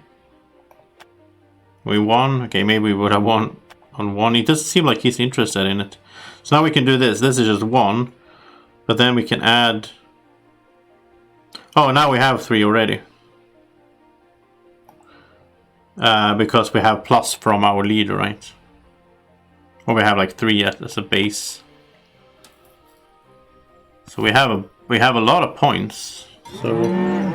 We won. Okay, maybe we would have won on 1. It doesn't seem like he's interested in it. So now we can do this. This is just 1. But then we can add... Oh, now we have 3 already. Because we have plus from our leader, right? Or we have like 3 as a base. So we have a lot of points. So...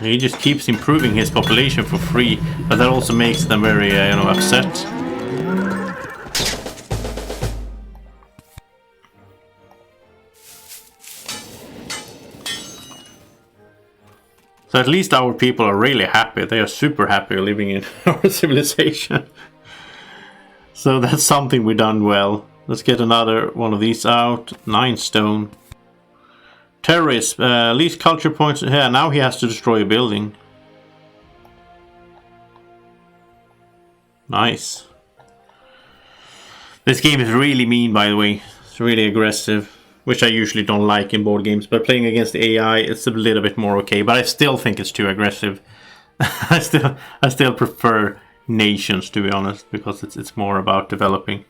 He just keeps improving his population for free, but that also makes them very, upset. So at least our people are really happy. They are super happy living in our civilization. So that's something we've done well. Let's get another one of these out. 9 stone. Terrorist, least culture points. Yeah, now he has to destroy a building. Nice. This game is really mean, by the way. It's really aggressive, which I usually don't like in board games. But playing against the AI, it's a little bit more okay. But I still think it's too aggressive. I still prefer nations, to be honest, because it's more about developing.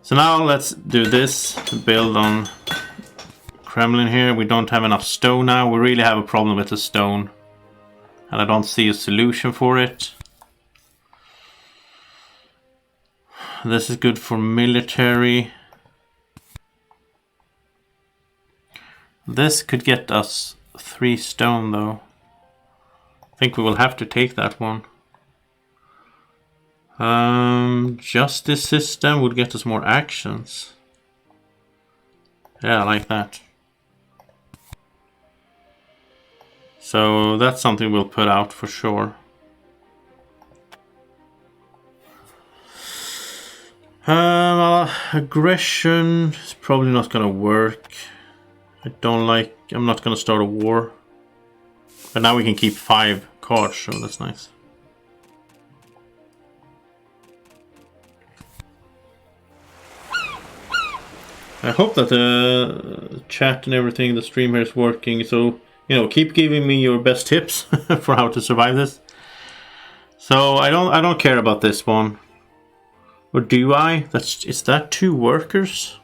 So now let's do this to build on Kremlin here. We don't have enough stone now. We really have a problem with the stone. And I don't see a solution for it. This is good for military. This could get us 3 stone though. I think we will have to take that one. Justice system would get us more actions. Yeah, I like that. So that's something we'll put out for sure. Aggression is probably not gonna work. I'm not gonna start a war. But now we can keep 5 cards, so that's nice. I hope that the chat and everything, the stream here is working, so keep giving me your best tips for how to survive this. So I don't care about this one. Or do I? Is that 2 workers?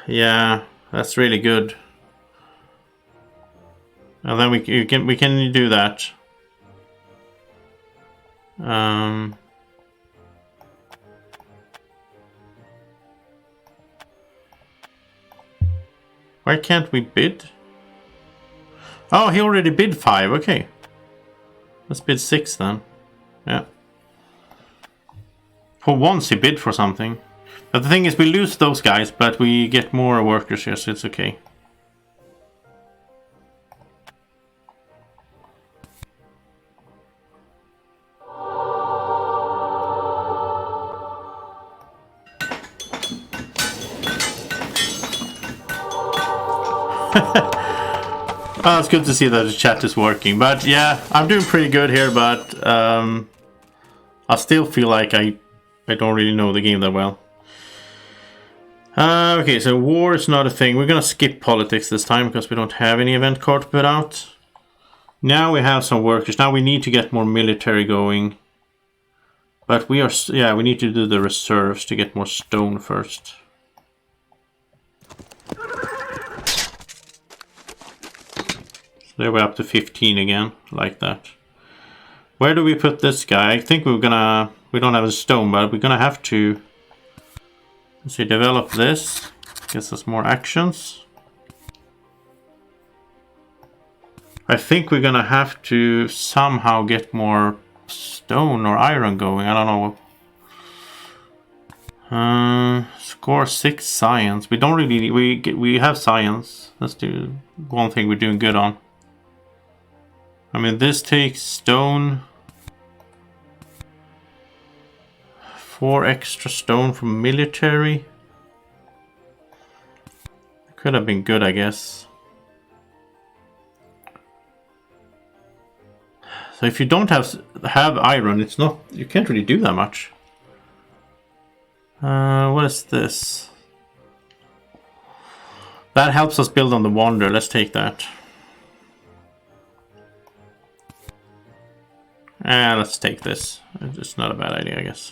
Yeah, that's really good. And then we can do that. Why can't we bid? Oh, he already bid 5. Okay. Let's bid 6 then. Yeah. For once he bid for something. But the thing is, we lose those guys, but we get more workers here, so it's okay. Oh, it's good to see that the chat is working. But yeah, I'm doing pretty good here, but I still feel like I don't really know the game that well. Okay, so war is not a thing. We're gonna skip politics this time because we don't have any event card to put out. Now we have some workers. Now we need to get more military going. But we need to do the reserves to get more stone first. There we're up to 15 again, like that. Where do we put this guy? I think we don't have a stone, but we're gonna have to, let's see, develop this. Gets us more actions. I think we're gonna have to somehow get more stone or iron going. I don't know. Score 6 science. We don't really we have science. Let's do one thing we're doing good on. I mean, this takes stone. 4 extra stone from military. Could have been good, I guess. So if you don't have iron, it's not, you can't really do that much. What is this? That helps us build on the wonder. Let's take that. And let's take this. It's not a bad idea, I guess.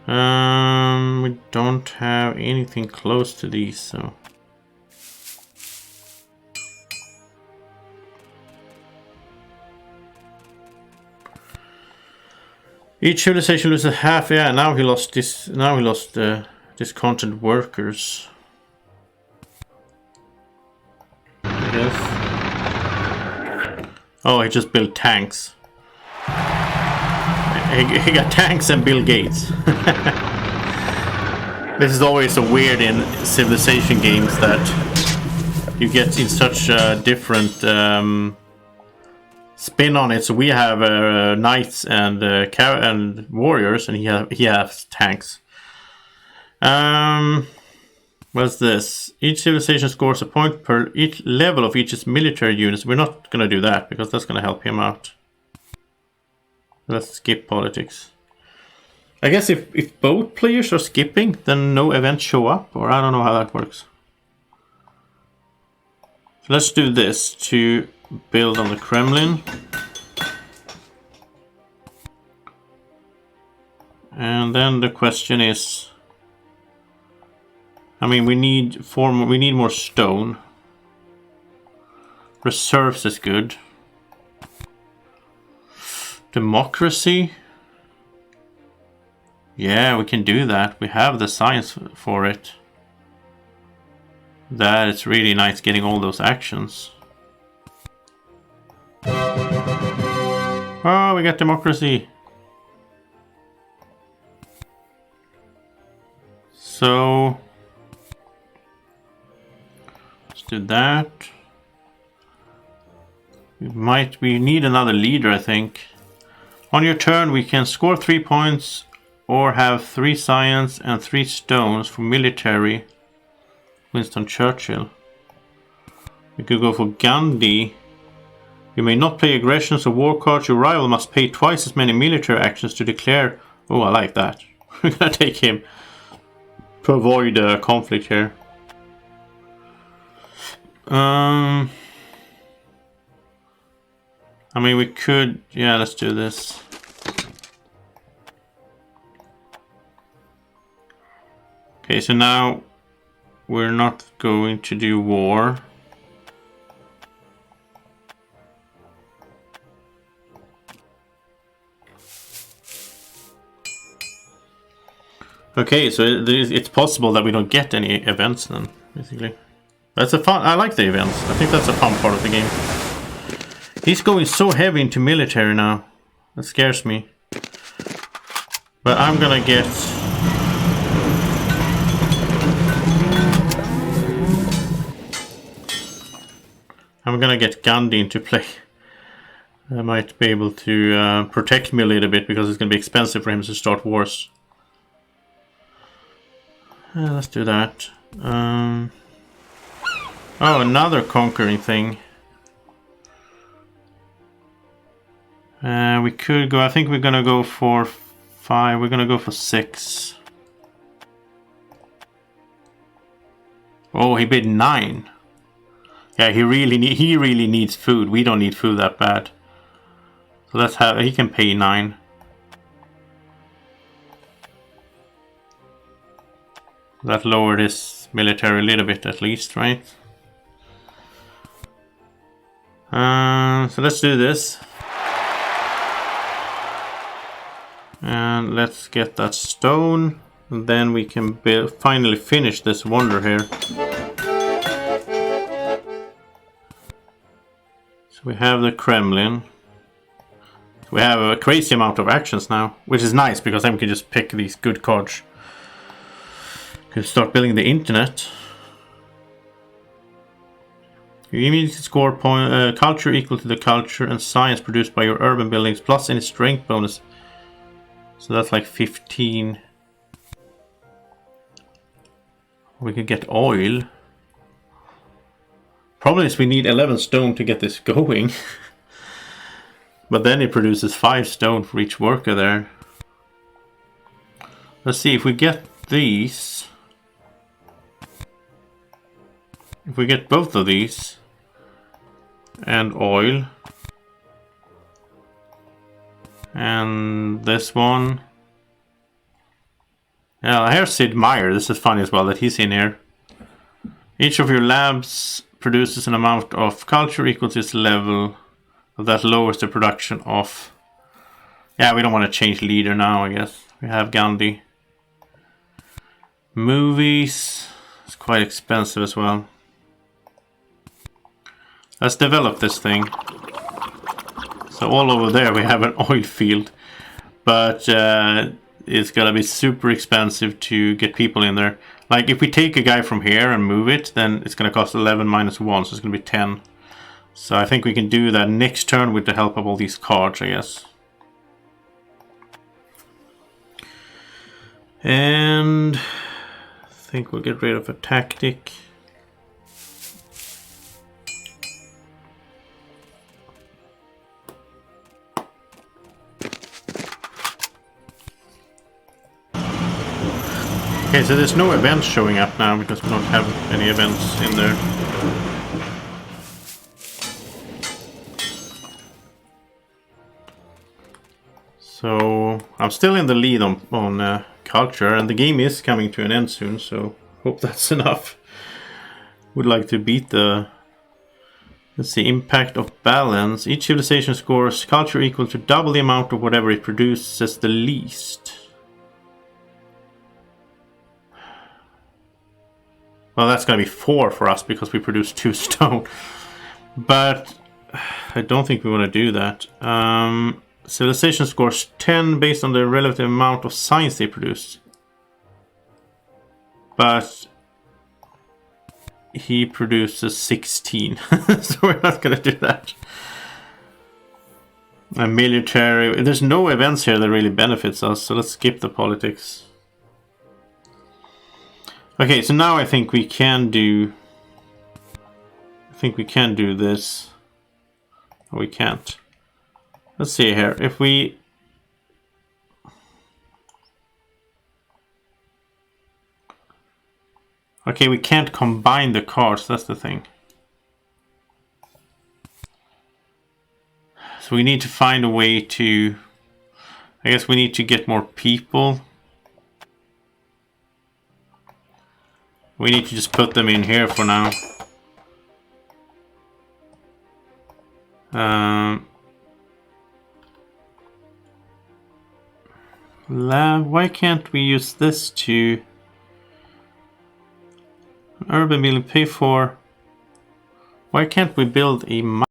We don't have anything close to these, so. Each civilization loses half. Yeah, now he lost this. Now he lost discontent workers. I guess. Oh, he just built tanks. He got tanks and Bill Gates. This is always so weird in civilization games that you get in such different spin on it. So we have knights and warriors, and he has tanks. What's this? Each civilization scores a point per each level of each military units. We're not gonna do that because that's gonna help him out. Let's skip politics. I guess if both players are skipping, then no events show up, or I don't know how that works. So let's do this to build on the Kremlin. And then the question is, I mean, we need more stone. Reserves is good. Democracy. Yeah, we can do that. We have the science for it. That it's really nice getting all those actions. Oh, we got democracy. So let's do that. We need another leader, I think. On your turn, we can score 3 points or have 3 science and 3 stones for military. Winston Churchill. We could go for Gandhi. You may not play aggressions or war cards. Your rival must pay twice as many military actions to declare. Oh, I like that. We're gonna take him to avoid conflict here. I mean, we could. Yeah, let's do this. Okay, so now we're not going to do war. Okay, so it's possible that we don't get any events then, basically. That's a fun. I like the events. I think that's a fun part of the game. He's going so heavy into military now. That scares me. But I'm gonna get. I'm gonna get Gandhi into play. I might be able to protect me a little bit because it's gonna be expensive for him to start wars. Let's do that. Oh, another conquering thing. We could go. I think we're gonna go for 5. We're gonna go for 6. Oh, he bid 9. Yeah, he really needs food. We don't need food that bad. So let's have. He can pay 9. That lowered his military a little bit at least, right? So let's do this. And let's get that stone. And then we can finally finish this wonder here. So we have the Kremlin. We have a crazy amount of actions now, which is nice because then we can just pick these good cards. We can start building the internet. You immediately score culture equal to the culture and science produced by your urban buildings plus any strength bonus. So that's like 15. We can get oil. Problem is we need 11 stone to get this going. But then it produces 5 stone for each worker there. Let's see if we get these. If we get both of these and oil and this one. Yeah, here's Sid Meier. This is funny as well that he's in here. Each of your labs produces an amount of culture equal to its level. That lowers the production of... Yeah, we don't want to change leader now, I guess. We have Gandhi. Movies. It's quite expensive as well. Let's develop this thing. So all over there we have an oil field. But it's gonna be super expensive to get people in there. Like if we take a guy from here and move it, then it's gonna cost 11 minus 1, so it's gonna be 10. So I think we can do that next turn with the help of all these cards, I guess. And I think we'll get rid of a tactic. Okay, so there's no events showing up now because we don't have any events in there. So I'm still in the lead on culture, and the game is coming to an end soon, so hope that's enough. Would like to beat the... Let's see, impact of balance. Each civilization scores culture equal to double the amount of whatever it produces the least. Well, that's going to be 4 for us because we produce 2 stone. But I don't think we want to do that. Civilization scores 10 based on the relative amount of science they produce. But he produces 16. So we're not going to do that. A military... There's no events here that really benefits us, so let's skip the politics. Okay, so now I think we can do... this. Oh, we can't. Let's see here. If we... Okay, we can't combine the cards, that's the thing. So we need to find a way to... I guess we need to get more people. We need to just put them in here for now. Lab, why can't we use this to... Urban building pay for... Why can't we build a mine?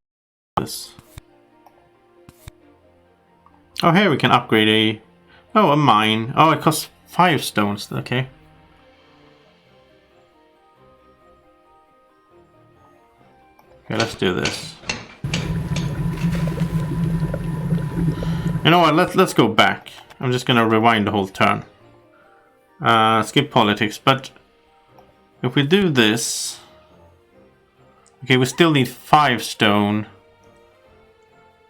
Oh, here we can upgrade a... Oh, a mine. Oh, it costs 5 stones. Okay. Okay, let's do this. You know what? Let's go back. I'm just gonna rewind the whole turn. Skip politics, but if we do this, okay, we still need 5 stone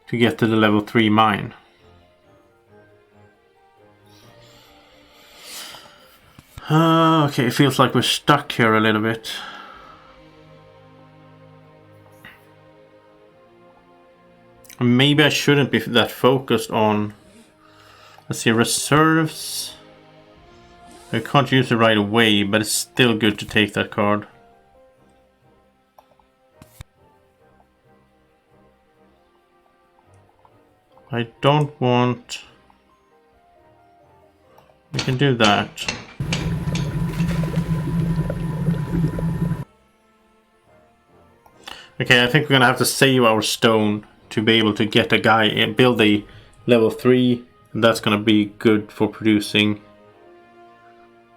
to get to the level 3 mine. Okay, it feels like we're stuck here a little bit. Maybe I shouldn't be that focused on... Let's see, reserves. I can't use it right away, but it's still good to take that card. I don't want... We can do that. Okay, I think we're gonna have to save our stone to be able to get a guy and build a level 3. And that's going to be good for producing.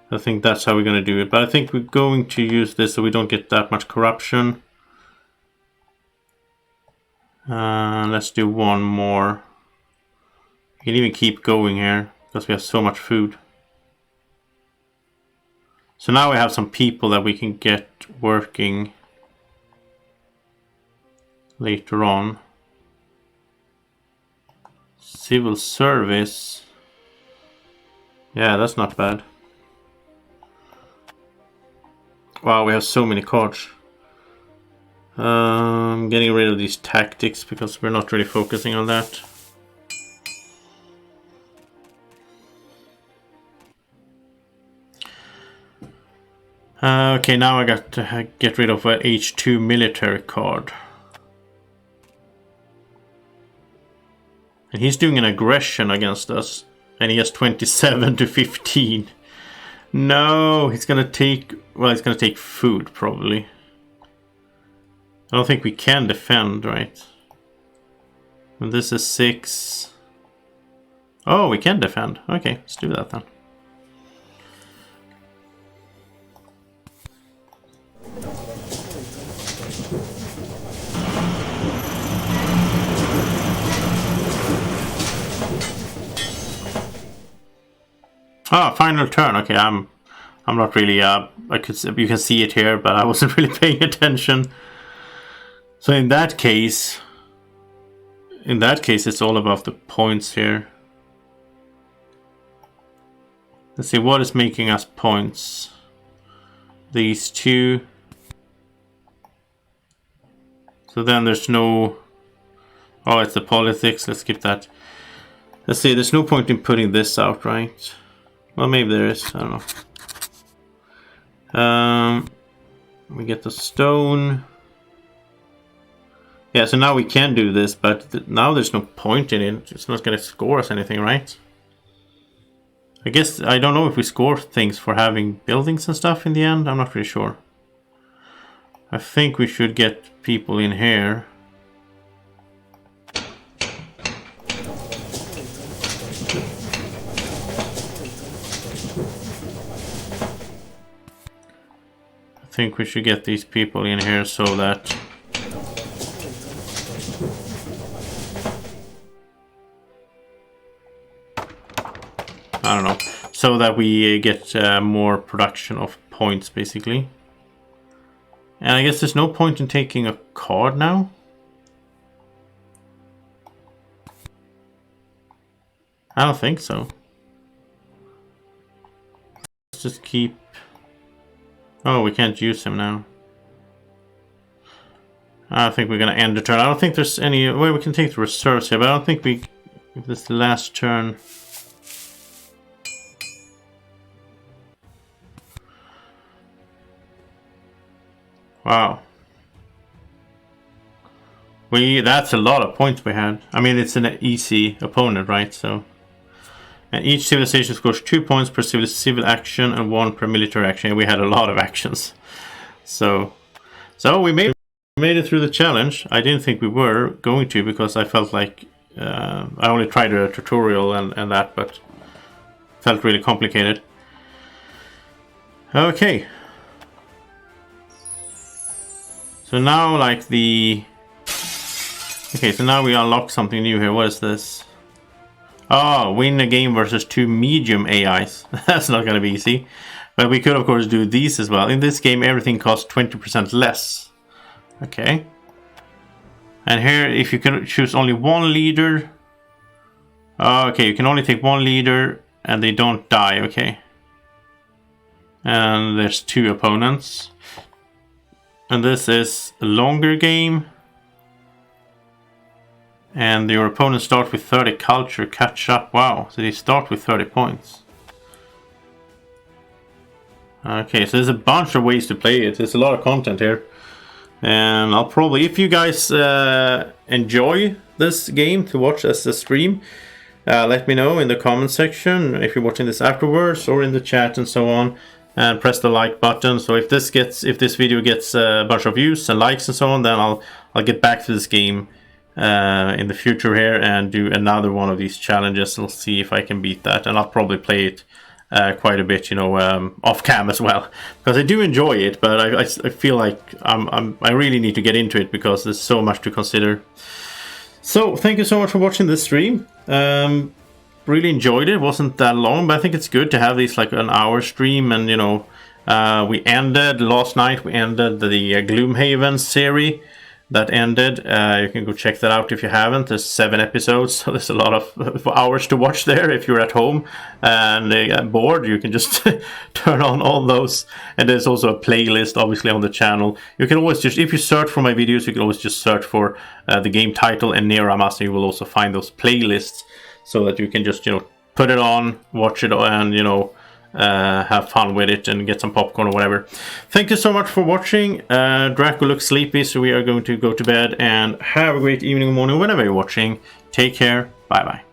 I think that's how we're going to do it. But I think we're going to use this so we don't get that much corruption. Let's do one more. We can even keep going here because we have so much food. So now we have some people that we can get working later on. Civil service. Yeah, that's not bad. Wow, we have so many cards. Getting rid of these tactics because we're not really focusing on that. Okay, now I got to get rid of an H2 military card. And he's doing an aggression against us. And he has 27 to 15. No, he's gonna take... Well, he's gonna take food, probably. I don't think we can defend, right? And this is 6. Oh, we can defend. Okay, let's do that then. Ah, final turn. Okay, I'm not really you can see it here, but I wasn't really paying attention. So in that case it's all about the points here. Let's see what is making us points. These two. So then there's no... Oh, it's the politics. Let's skip that. Let's see, there's no point in putting this out, right? Well, maybe there is. I don't know. We get the stone. Yeah, so now we can do this, but now there's no point in it. It's not going to score us anything, right? I guess, I don't know if we score things for having buildings and stuff in the end. I'm not really sure. I think we should get people in here. I think we should get these people in here so that... I don't know. So that we get more production of points, basically. And I guess there's no point in taking a card now. I don't think so. Let's just keep... Oh, we can't use him now. I think we're gonna end the turn. I don't think there's any way we can take the reserves here, but I don't think we... If this is the last turn... Wow. That's a lot of points we had. I mean, it's an easy opponent, right? So... And each civilization scores 2 points per civil action and 1 per military action. And we had a lot of actions. So we made it through the challenge. I didn't think we were going to because I felt like I only tried a tutorial and that, but felt really complicated. Okay. So now like the... Okay, so now we unlock something new here. What is this? Oh, win a game versus 2 medium AIs. That's not going to be easy. But we could, of course, do these as well. In this game, everything costs 20% less. Okay. And here, if you can choose only one leader... Okay, you can only take one leader and they don't die. Okay. And there's 2 opponents. And this is a longer game. And your opponent starts with 30 culture, catch up. Wow, so they start with 30 points. Okay, so there's a bunch of ways to play it. There's a lot of content here. And I'll probably, if you guys enjoy this game to watch as a stream, let me know in the comment section if you're watching this afterwards or in the chat and so on. And press the like button. So if this video gets a bunch of views and likes and so on, then I'll get back to this game in the future here and do another one of these challenges. We'll see if I can beat that, and I'll probably play it quite a bit, off cam as well, because I do enjoy it. But I feel like I really need to get into it because there's so much to consider. So thank you so much for watching this stream. Really enjoyed it. It wasn't that long, but I think it's good to have these like an hour stream. And we ended last night. We ended the Gloomhaven series. That ended. You can go check that out if you haven't. There's 7 episodes, so there's a lot of hours to watch there if you're at home and bored. You can just turn on all those. And there's also a playlist, obviously, on the channel. You can always just, if you search for my videos, you can always just search for the game title and Niramas, and you will also find those playlists, so that you can just put it on, watch it, and have fun with it and get some popcorn or whatever. Thank you so much for watching. Draco looks sleepy, so we are going to go to bed, and have a great evening or morning whenever you're watching. Take care. Bye bye.